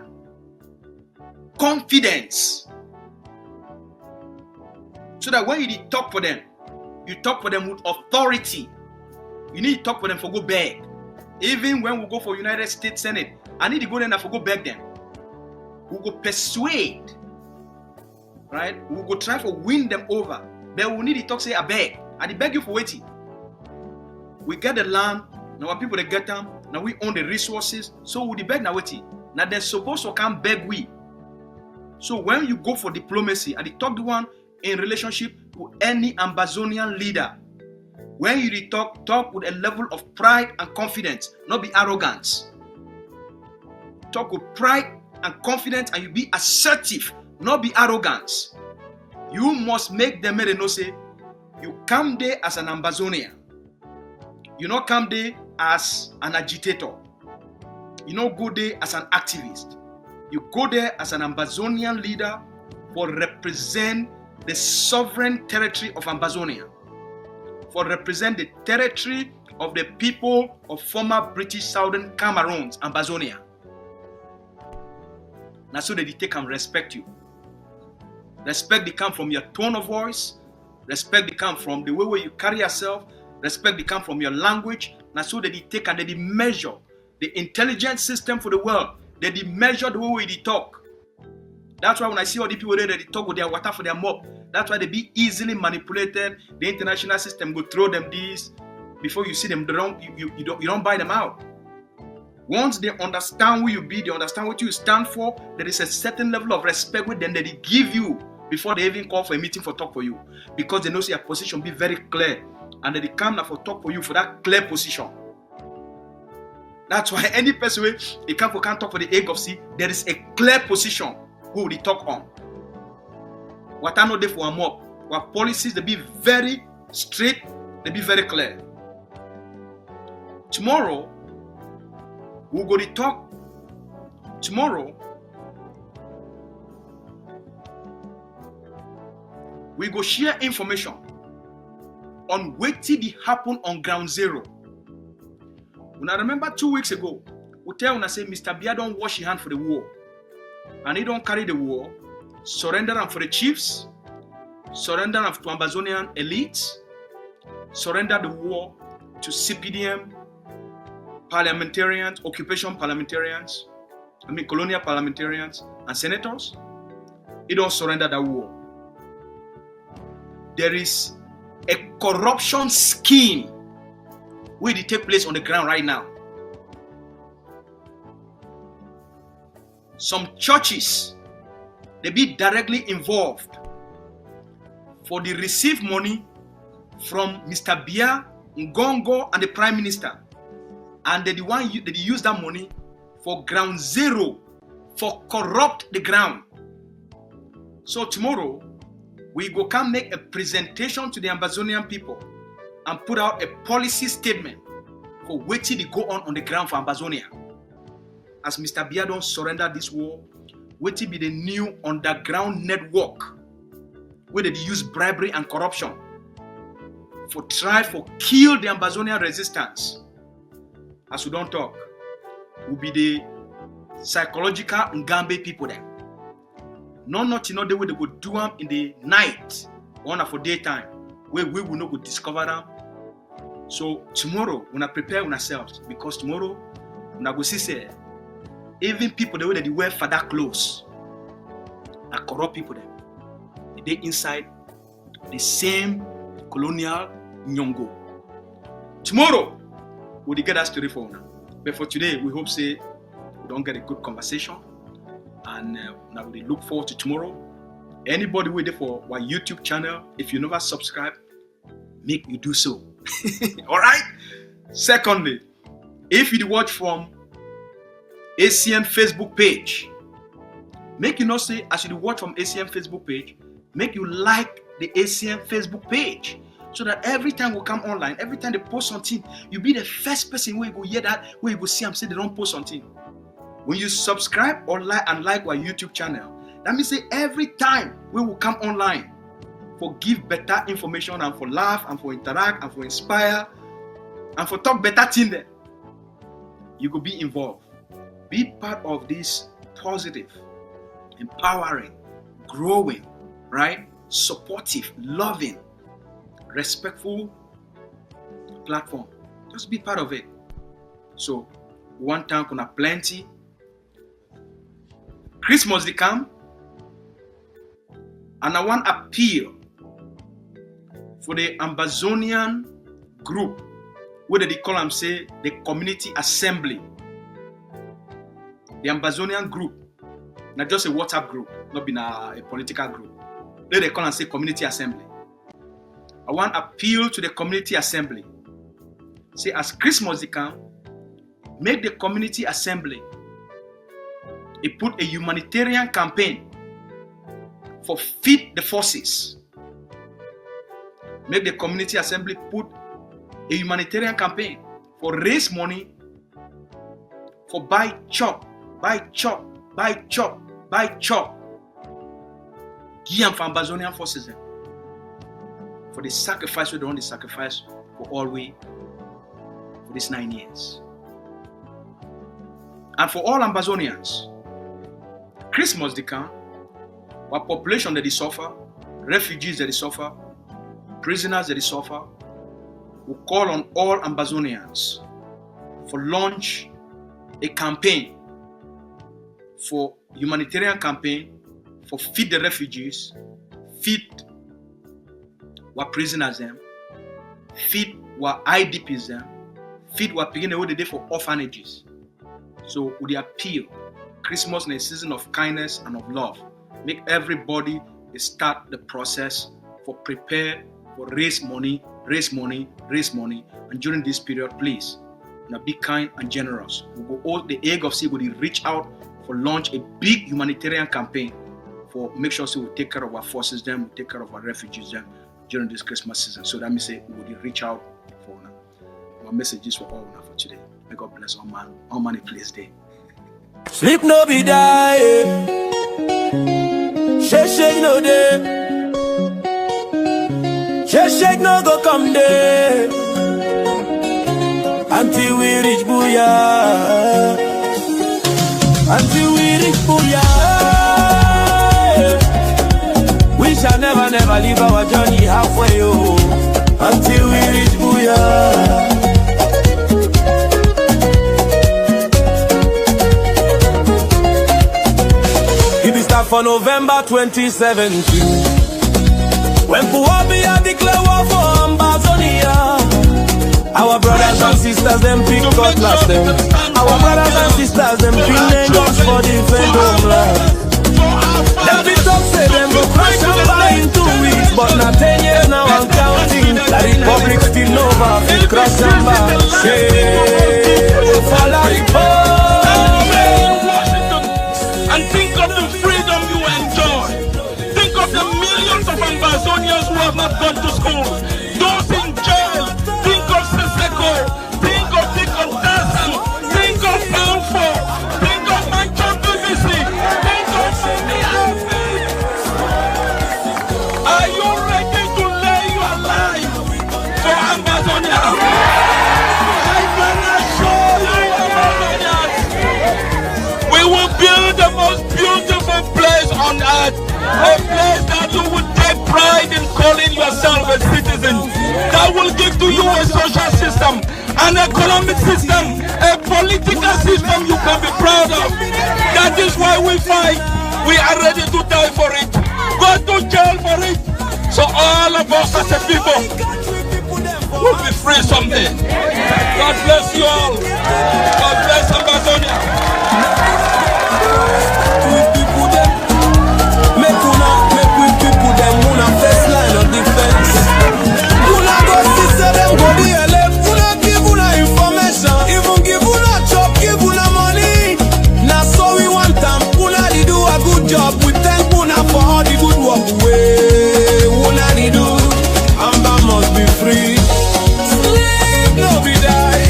confidence. So that when you talk for them, you talk for them with authority. You need to talk for them for go beg. Even when we go for United States Senate, I need to go there and for go beg them. We'll go persuade, right? We'll go try to win them over. Then we need to talk say I beg. I beg you for waiting. We get the land, now our people they get them, now we own the resources, so we beg now waiting. Now they're supposed to come beg we. So when you go for diplomacy, and the talk one in relationship with any Amazonian leader, when you talk with a level of pride and confidence, not be arrogance. Talk with pride and confidence, and you be assertive, not be arrogance. You must make them know say you come there as an Amazonian. You not come there as an agitator. You not go there as an activist. You go there as an Amazonian leader for represent the sovereign territory of Amazonia, for represent the territory of the people of former British Southern Cameroun, Amazonia. Now so that they can respect you. Respect they come from your tone of voice. Respect they come from the way where you carry yourself. Respect they come from your language. Now so that they take and they measure the intelligence system for the world. They measure the way they talk. That's why when I see all the people there, they talk with their water for their mop. That's why they be easily manipulated. The international system go throw them these. Before you see them, you don't buy them out. Once they understand who you be, they understand what you stand for, there is a certain level of respect with them that they give you before they even call for a meeting for talk for you. Because they know your position be very clear. And they come now for talk for you for that clear position. That's why any person who can't talk for the egg of sea, there is a clear position who they talk on. What I know they for a mob. What policies they be very straight, they be very clear. Tomorrow, we'll go to talk. Tomorrow, we go share information on what did happen on ground zero. When I remember 2 weeks ago, we tell when I say Mr. Bia don't wash his hand for the war. And he don't carry the war, surrender them for the chiefs, surrender them to Amazonian elites, surrender the war to CPDM, parliamentarians, occupation parliamentarians, colonial parliamentarians and senators. He don't surrender that war. There is a corruption scheme where it take place on the ground right now. Some churches, they be directly involved for the receive money from Mr. Bia, Ngongo, and the Prime Minister. And they use that money for ground zero, for corrupt the ground. So tomorrow, we go come make a presentation to the Amazonian people and put out a policy statement for what they go on the ground for Amazonia. As Mr. Bia don't surrender this war, what will be the new underground network where they use bribery and corruption for kill the Amazonian resistance. As we don't talk, will be the psychological Ngambe people there. Not the way they go do them in the night or for daytime, where we will not go discover them. So tomorrow, when I prepare ourselves, because tomorrow, when I go see say, even people the way that they wear father clothes, are corrupt people there. They inside the same colonial nyongo. Tomorrow, we'll get that story for now. But for today, we hope say we don't get a good conversation. And now we look forward to tomorrow. Anybody waiting for our YouTube channel, if you never subscribe, make you do so. All right. Secondly, if you watch from ACN Facebook page, make you not say as you watch from ACN Facebook page, make you like the ACN Facebook page, so that every time we come online, every time they post something, you be the first person where you go hear that, where you go see them say they don't post something. When you subscribe or like our YouTube channel, that means say every time we will come online for give better information and for laugh and for interact and for inspire and for talk better thing there, you could be involved. Be part of this positive, empowering, growing, right? Supportive, loving, respectful platform. Just be part of it. So one time kuna plenty. Christmas they come, and I want appeal for the Ambazonian group, what they call them, say, the community assembly. The Ambazonian group, not just a WhatsApp group, not being a political group. They call and say community assembly. I want to appeal to the community assembly. Say, as Christmas they come, make the community assembly. It put a humanitarian campaign for feed the forces. Make the community assembly put a humanitarian campaign for raise money for buy chop. Give for Ambazonian forces for the sacrifice we don't want to sacrifice for all we for these 9 years. And for all Ambazonians, Christmas they come, our population that they suffer, refugees that they suffer, prisoners that they suffer, we call on all Ambazonians for launch a campaign for humanitarian campaign for feed the refugees, feed what prisoners them, feed what IDPs them, feed what begin the way they do for orphanages. So we appeal, Christmas is a season of kindness and of love. Make everybody start the process for prepare for raise money. And during this period, please, now be kind and generous. We go all the egg of sea will reach out for launch a big humanitarian campaign for make sure so we take care of our forces them, we take care of our refugees them during this Christmas season. So that means say we will reach out for now. My messages for all now for today. May God bless all man in place day.
Sleep no be die, shake no day. Shake no go come day until we reach Booyah. Until we reach Booyah, we shall never leave our journey halfway. Oh, until we reach Booyah. It is start for November 2017. When Puwabia declare war for Ambazonia, our brothers and sisters them pick cutlass them. Our brothers and sisters them bring guns for defend homeland. Them be talk say them go crash and buy in 2 weeks, but not 10 years now I'm counting. The republic still over, we crash and buy. For the republic.
And think of the freedom you enjoy. Think of the millions of Ambazonians who have not gone to school. Those in jail. Think of Seseko. Think of the Contexte. Think of Alpha. Think of Manchester BBC. Think of Are you ready to lay your life for Ambazonia? I wanna show you Ambazonians. We will build the most beautiful place on earth. A place that you would take pride in calling yourself a citizen. That will give to you a social system, an economic system, a political system you can be proud of. That is why we fight. We are ready to die for it. Go to jail for it. So all of us as a people will be free someday. God bless you all. God bless Ambazonia.
First line of defense. Una go see say them go be left. Una give una information. Even give una chop, give una money. Now so we want them. Una di do a good job. We thank una for all the good work. Una di do. Amba must be free. Sleep no be die.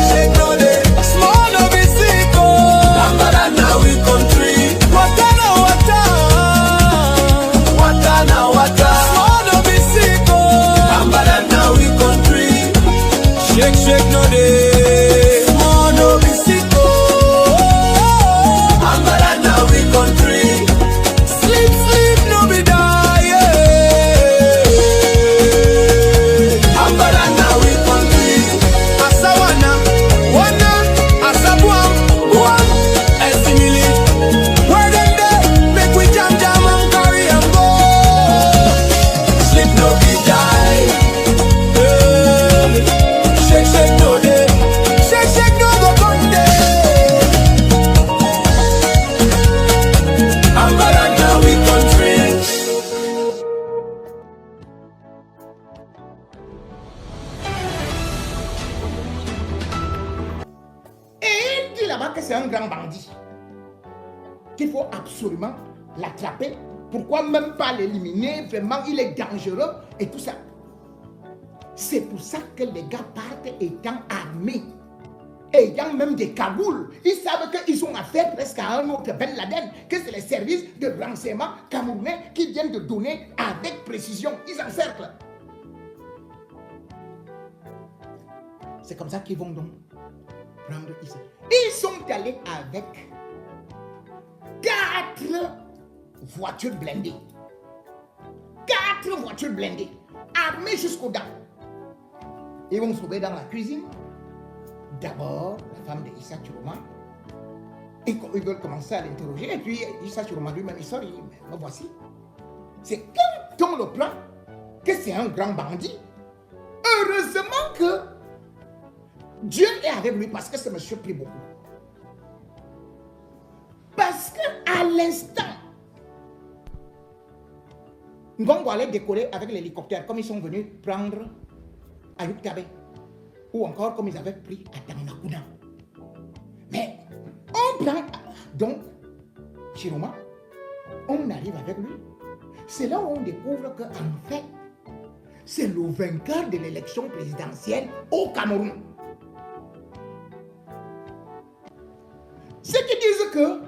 Shake no day. Small
que c'est un grand bandit, qu'il faut absolument l'attraper. Pourquoi même pas l'éliminer? Vraiment, il est dangereux et tout ça. C'est pour ça que les gars partent étant armés, ayant même des cagoules. Ils savent qu'ils ont affaire presque à un autre Ben Laden, que c'est les services de renseignement camerounais qui viennent de donner avec précision. Ils encerclent. C'est comme ça qu'ils vont donc prendre ici. Ils sont allés avec 4 voitures blindées. 4 voitures blindées, armées jusqu'aux dents. Ils vont se trouver dans la cuisine. D'abord, la femme de Issa Tchiroma. Ils veulent commencer à l'interroger. Et puis, Issa Tchiroma lui-même, il sort, il dit, mais me voici. C'est comme le plan que c'est un grand bandit. Heureusement que Dieu est avec lui parce que ça me surprit beaucoup. Parce qu'à l'instant, Ngongo allait décoller avec l'hélicoptère comme ils sont venus prendre Ayub Kabe, ou encore comme ils avaient pris à Tanakuna. Mais on prend donc Tchiroma, on arrive avec lui. C'est là où on découvre qu'en fait, c'est le vainqueur de l'élection présidentielle au Cameroun. Ceux qui disent que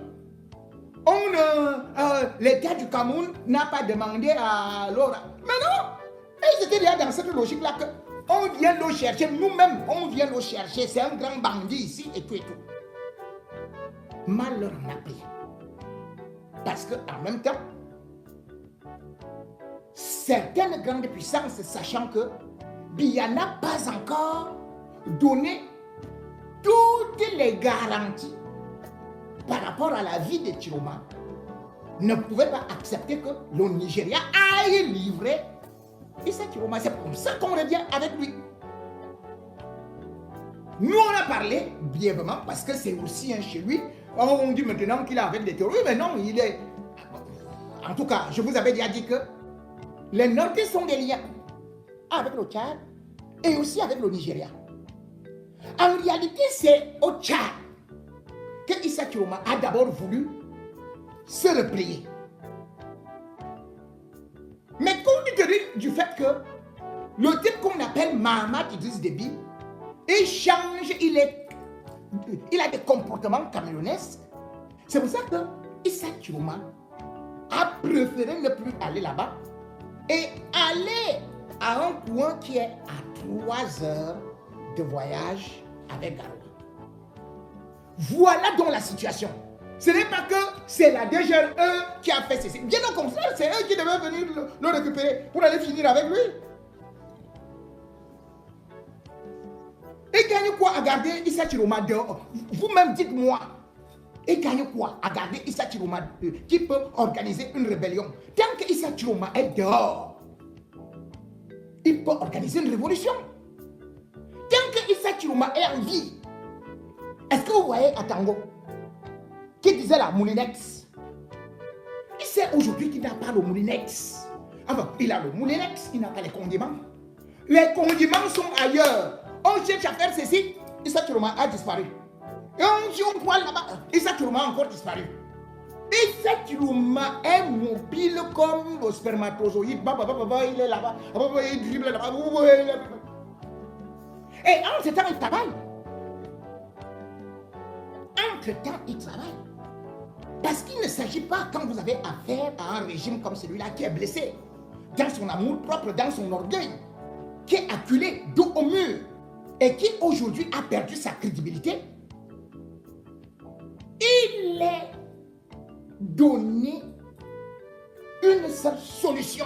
l'État du Cameroun n'a pas demandé à Laura. Mais non, ils étaient déjà dans cette logique-là que on vient le chercher, nous-mêmes, on vient le chercher. C'est un grand bandit ici et tout et tout. Mal leur en a pris. Parce qu'en même temps, certaines grandes puissances, sachant que Biya n'a pas encore donné toutes les garanties par rapport à la vie de Tchiroma, ne pouvaient pas accepter que le Nigeria aille livrer Issa Tchiroma. C'est comme ça qu'on revient avec lui. Nous, on a parlé brièvement parce que c'est aussi chez lui. On dit maintenant qu'il est avec des terroristes, mais non, il est... En tout cas, je vous avais déjà dit que les Nordistes sont des liens avec le Tchad et aussi avec le Nigeria. En réalité, c'est au Tchad que Issa Tchiroma a d'abord voulu se replier. Mais compte tenu du fait que le type qu'on appelle Mahamat Idriss Déby, il change, il a des comportements camerounesques. C'est pour ça que Issa Tchiroma a préféré ne plus aller là-bas et aller à un point qui est à 3 heures de voyage avec Garoua. Voilà donc la situation. Ce n'est pas que c'est la DGRE qui a fait ceci. Bien au contraire, c'est eux qui devaient venir le récupérer pour aller finir avec lui. Et gagne quoi à garder Issa Tchiroma dehors? Vous-même dites-moi. Et gagne quoi à garder Issa Tchiroma qui peut organiser une rébellion? Tant que Issa Tchiroma est dehors, il peut organiser une révolution. Tant que Issa Tchiroma est en vie, est-ce que vous voyez à Tango qui disait la Moulinex? Il sait aujourd'hui qu'il n'a pas le Moulinex. Enfin, il a le Moulinex, il n'a pas les condiments. Les condiments sont ailleurs. On cherche à faire ceci, Issa Tchiroma a disparu. Et on dit on poil là-bas, Issa Tchiroma a encore disparu. Issa Tchiroma est mobile comme le spermatozoïde. Il est là-bas, il dribble là-bas. Et en ce temps, il travaille. Entre-temps, il travaille. Parce qu'il ne s'agit pas, quand vous avez affaire à un régime comme celui-là qui est blessé, dans son amour propre, dans son orgueil, qui est acculé dos au mur, et qui aujourd'hui a perdu sa crédibilité, il est donné une seule solution.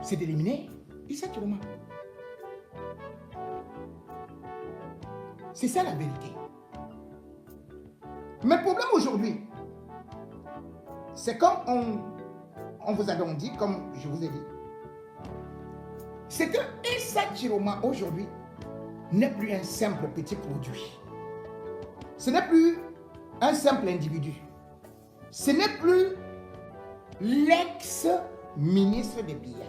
C'est d'éliminer Issa Tchiroma. C'est ça la vérité. Mais le problème aujourd'hui, c'est comme on vous a donc dit, comme je vous ai dit, c'est que Issa Tchiroma aujourd'hui n'est plus un simple petit produit. Ce n'est plus un simple individu. Ce n'est plus l'ex-ministre de Biya.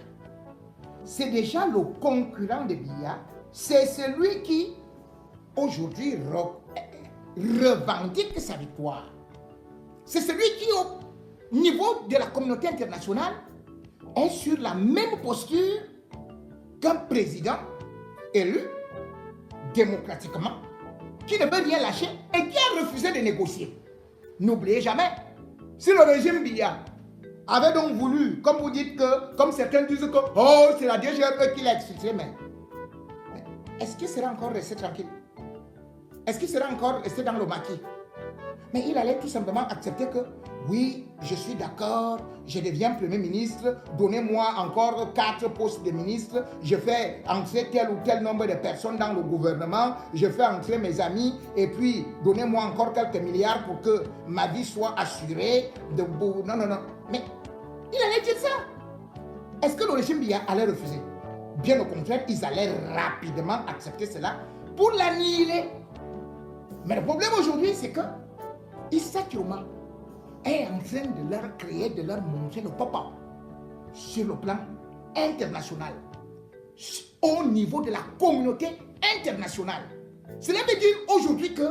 C'est déjà le concurrent de Biya. C'est celui qui aujourd'hui revendique sa victoire. C'est celui qui, au niveau de la communauté internationale, est sur la même posture qu'un président élu démocratiquement, qui ne veut rien lâcher et qui a refusé de négocier. N'oubliez jamais, si le régime Biya avait donc voulu, comme vous dites que, comme certains disent que, oh, c'est la DGRE qui l'a exfiltré, mais est-ce qu'il serait encore resté tranquille? Est-ce qu'il serait encore resté dans le maquis? Mais il allait tout simplement accepter que, oui, je suis d'accord, je deviens Premier ministre, donnez-moi encore 4 postes de ministre, je fais entrer tel ou tel nombre de personnes dans le gouvernement, je fais entrer mes amis, et puis donnez-moi encore quelques milliards pour que ma vie soit assurée. Non, non, non. Mais il allait dire ça. Est-ce que le régime Biya allait refuser? Bien au contraire, ils allaient rapidement accepter cela pour l'annihiler. Mais le problème aujourd'hui, c'est que Tchiroma est en train de leur créer, de leur montrer le papa sur le plan international, au niveau de la communauté internationale. Cela veut dire aujourd'hui que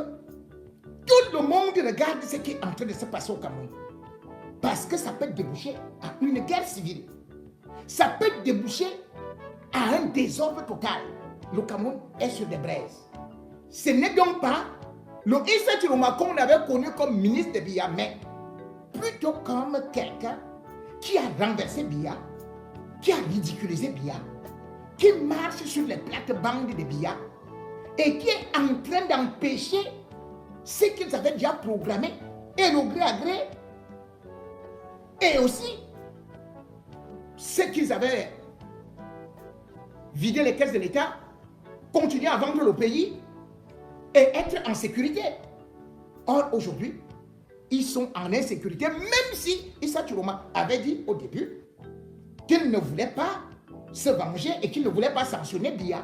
tout le monde regarde ce qui est en train de se passer au Cameroun. Parce que ça peut déboucher à une guerre civile. Ça peut déboucher à un désordre total. Le Cameroun est sur des braises. Ce n'est donc pas le Tchiroma qu'on avait connu comme ministre de Biya, mais plutôt comme quelqu'un qui a renversé Biya, qui a ridiculisé Biya, qui marche sur les plates-bandes de Biya et qui est en train d'empêcher ce qu'ils avaient déjà programmé, et le gré à gré, et aussi ce qu'ils avaient vidé les caisses de l'État, continuer à vendre le pays et être en sécurité. Or, aujourd'hui, ils sont en insécurité, même si Tchiroma avait dit au début qu'il ne voulait pas se venger et qu'il ne voulait pas sanctionner Biya.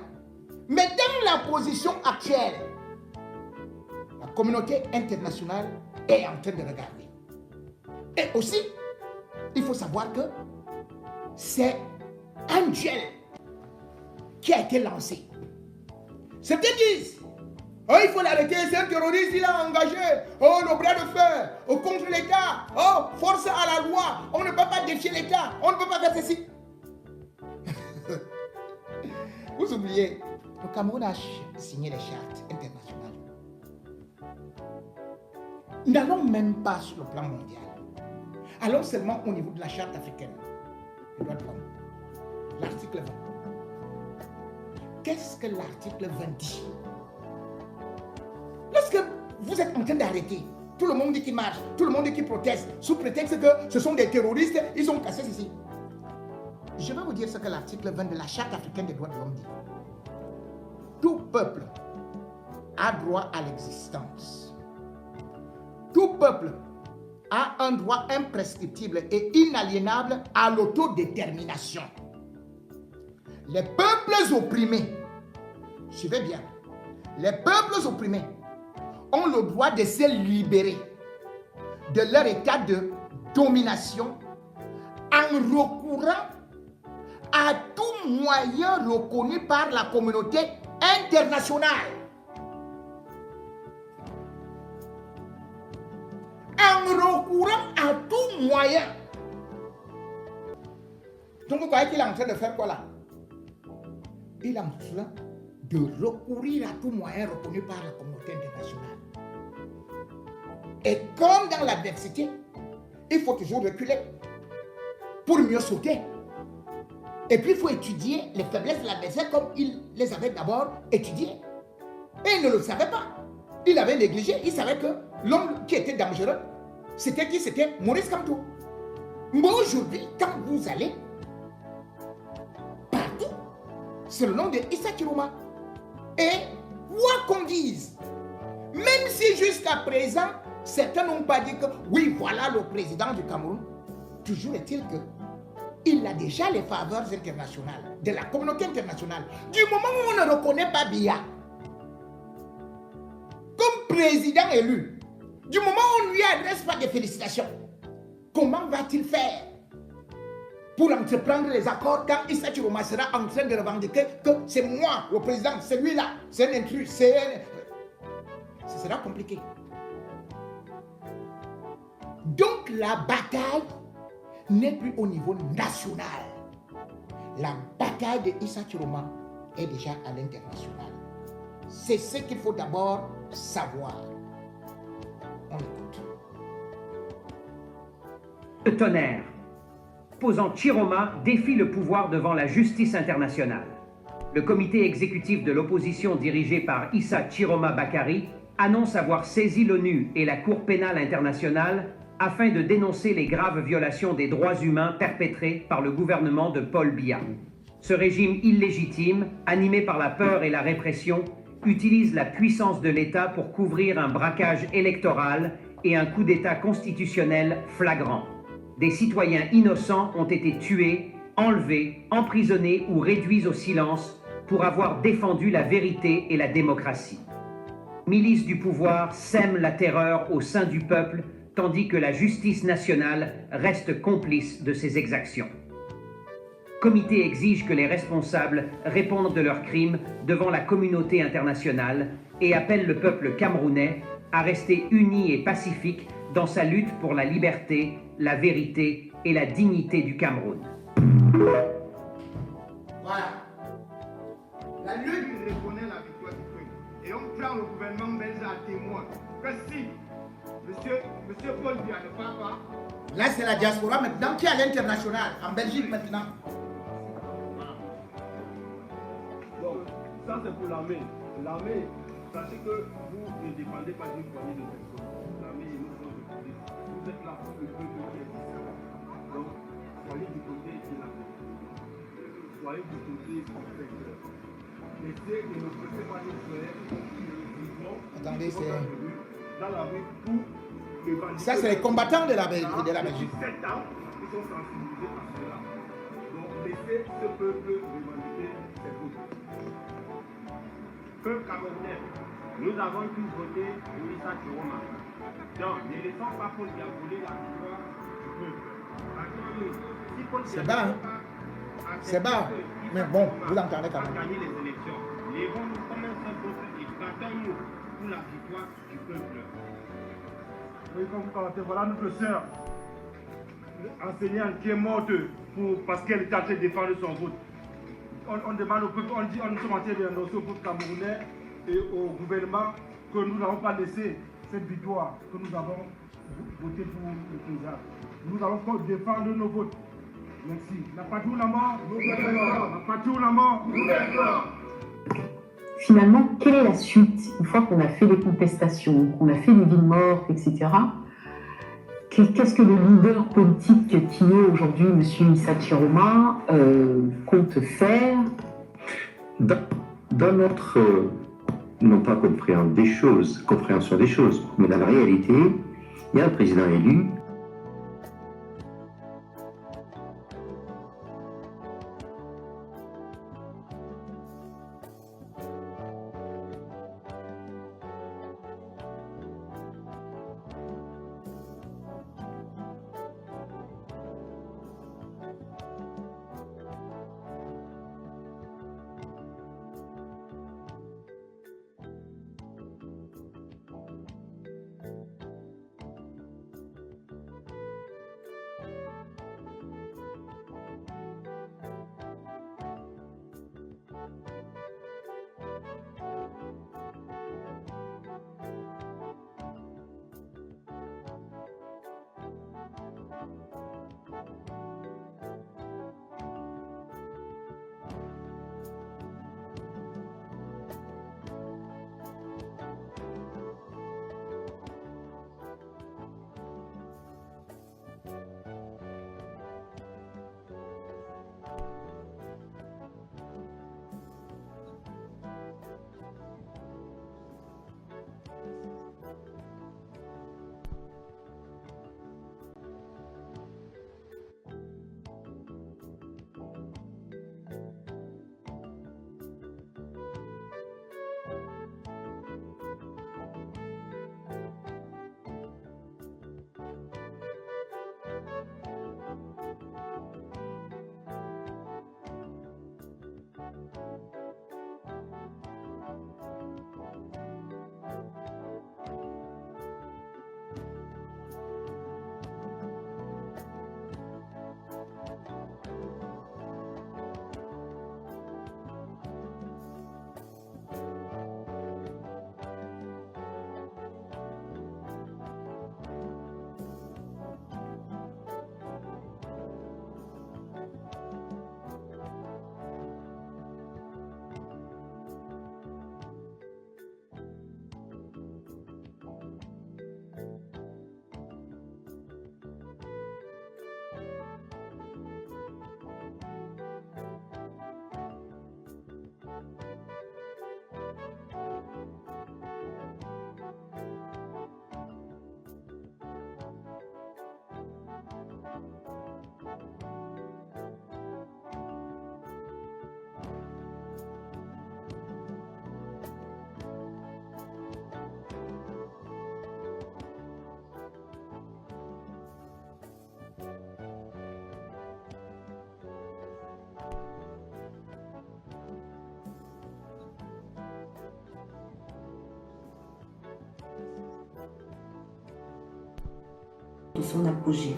Mais dans la position actuelle, la communauté internationale est en train de regarder. Et aussi, il faut savoir que c'est un duel qui a été lancé. Certains disent, oh, il faut l'arrêter, c'est un terroriste, il a engagé, oh, le bras de fer, oh, contre l'État, oh, force à la loi, on ne peut pas défier l'État, on ne peut pas faire ceci. Vous oubliez, le Cameroun a signé les chartes internationales. N'allons même pas sur le plan mondial. Allons seulement au niveau de la charte africaine. Les droits de l'homme. L'article 20. Qu'est-ce que l'article 20 dit? Lorsque vous êtes en train d'arrêter, tout le monde dit qu'il marche, tout le monde dit qu'il proteste, sous prétexte que ce sont des terroristes, ils ont cassé ceci. Je vais vous dire ce que l'article 20 de la Charte africaine des droits de l'homme dit. Tout peuple a droit à l'existence. Tout peuple a un droit imprescriptible et inaliénable à l'autodétermination. Les peuples opprimés, suivez bien, les peuples opprimés ont le droit de se libérer de leur état de domination en recourant à tout moyen reconnu par la communauté internationale. En recourant à tout moyen. Donc vous voyez qu'il est en train de faire quoi là? Il est en train de recourir à tout moyen reconnu par la communauté internationale. Et comme dans l'adversité, il faut toujours reculer pour mieux sauter. Et puis il faut étudier les faiblesses de l'adversaire comme il les avait d'abord étudiées. Et il ne le savait pas. Il avait négligé. Il savait que l'homme qui était dangereux, c'était qui? C'était Maurice Kamto. Mais aujourd'hui, quand vous allez partout, c'est le nom de Tchiroma. Et quoi qu'on dise, même si jusqu'à présent, certains n'ont pas dit que oui, voilà le président du Cameroun, toujours est-il que il a déjà les faveurs internationales, de la communauté internationale. Du moment où on ne reconnaît pas Biya comme président élu, du moment où on ne lui adresse pas des félicitations, comment va-t-il faire pour entreprendre les accords quand Tchiroma sera en train de revendiquer que c'est moi, le président, c'est lui là, c'est un intrus, c'est un... sera compliqué. Donc la bataille n'est plus au niveau national. La bataille de Issa Tchiroma est déjà à l'international. C'est ce qu'il faut d'abord savoir. On l'écoute.
Le tonnerre. Posant Tchiroma défie le pouvoir devant la justice internationale. Le comité exécutif de l'opposition dirigé par Issa Tchiroma Bakary annonce avoir saisi l'ONU et la Cour pénale internationale afin de dénoncer les graves violations des droits humains perpétrées par le gouvernement de Paul Biya. Ce régime illégitime, animé par la peur et la répression, utilise la puissance de l'État pour couvrir un braquage électoral et un coup d'État constitutionnel flagrant. Des citoyens innocents ont été tués, enlevés, emprisonnés ou réduits au silence pour avoir défendu la vérité et la démocratie. Milices du pouvoir sèment la terreur au sein du peuple, tandis que la justice nationale reste complice de ces exactions. Comité exige que les responsables répondent de leurs crimes devant la communauté internationale et appelle le peuple camerounais à rester uni et pacifique dans sa lutte pour la liberté, la vérité et la dignité du Cameroun.
Voilà. La lutte
reconnaît la victoire du peuple. Et on prend le gouvernement belge à témoin que si Monsieur Paul Biya ne part pas.
Là, c'est la diaspora maintenant qui est à l'international, en Belgique maintenant.
Bon, ça c'est pour l'armée. L'armée, sachez que vous ne dépendez pas d'une poignée de personnes. L'armée est une force de police. Vous êtes là pour le peuple qui est ici. Donc, soyez du côté de la police. Soyez du côté du secteur. Laissez et ne poussez pas les frères qui vivent.
Attendez, c'est...
Dans la rue pour...
Ça, c'est les combattants de la Belgique.
Depuis 7 ans, ils sont sensibilisés à cela. Donc, laissez ce peuple revendiquer ses votes. Peuple camerounais, nous avons tous voté pour Issa Tchiroma. Donc, ne laissons pas Paul Biya voler la victoire du peuple. Attendez, si Paul Biya
c'est bas, hein? C'est bas. Mais bon, vous l'entendez quand même.
Gagner les élections. Lèvons-nous comme un seul peuple et battons-nous pour la victoire du peuple. Oui, comme vous commentez, voilà notre sœur enseignante qui est morte parce qu'elle était en train de défendre son vote. On demande au peuple, on dit, on sommes en train d'annoncer au peuple camerounais et au gouvernement que nous n'avons pas laissé cette victoire que nous avons voté pour le président. Nous allons défendre nos votes. Merci. La patrie ou la mort, la patrie ou la mort,
Finalement, quelle est la suite? Une fois qu'on a fait les contestations, qu'on a fait les villes mortes, etc., qu'est-ce que le leader politique qui est aujourd'hui M. Issa Tchiroma compte faire?
Dans notre, non pas compréhension des choses, mais dans la réalité, il y a un président élu.
de son apogée.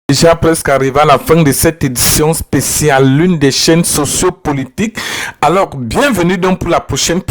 Déjà presque arrivé à la fin de cette édition spéciale, l'une des chaînes sociopolitiques. Alors, bienvenue donc pour la prochaine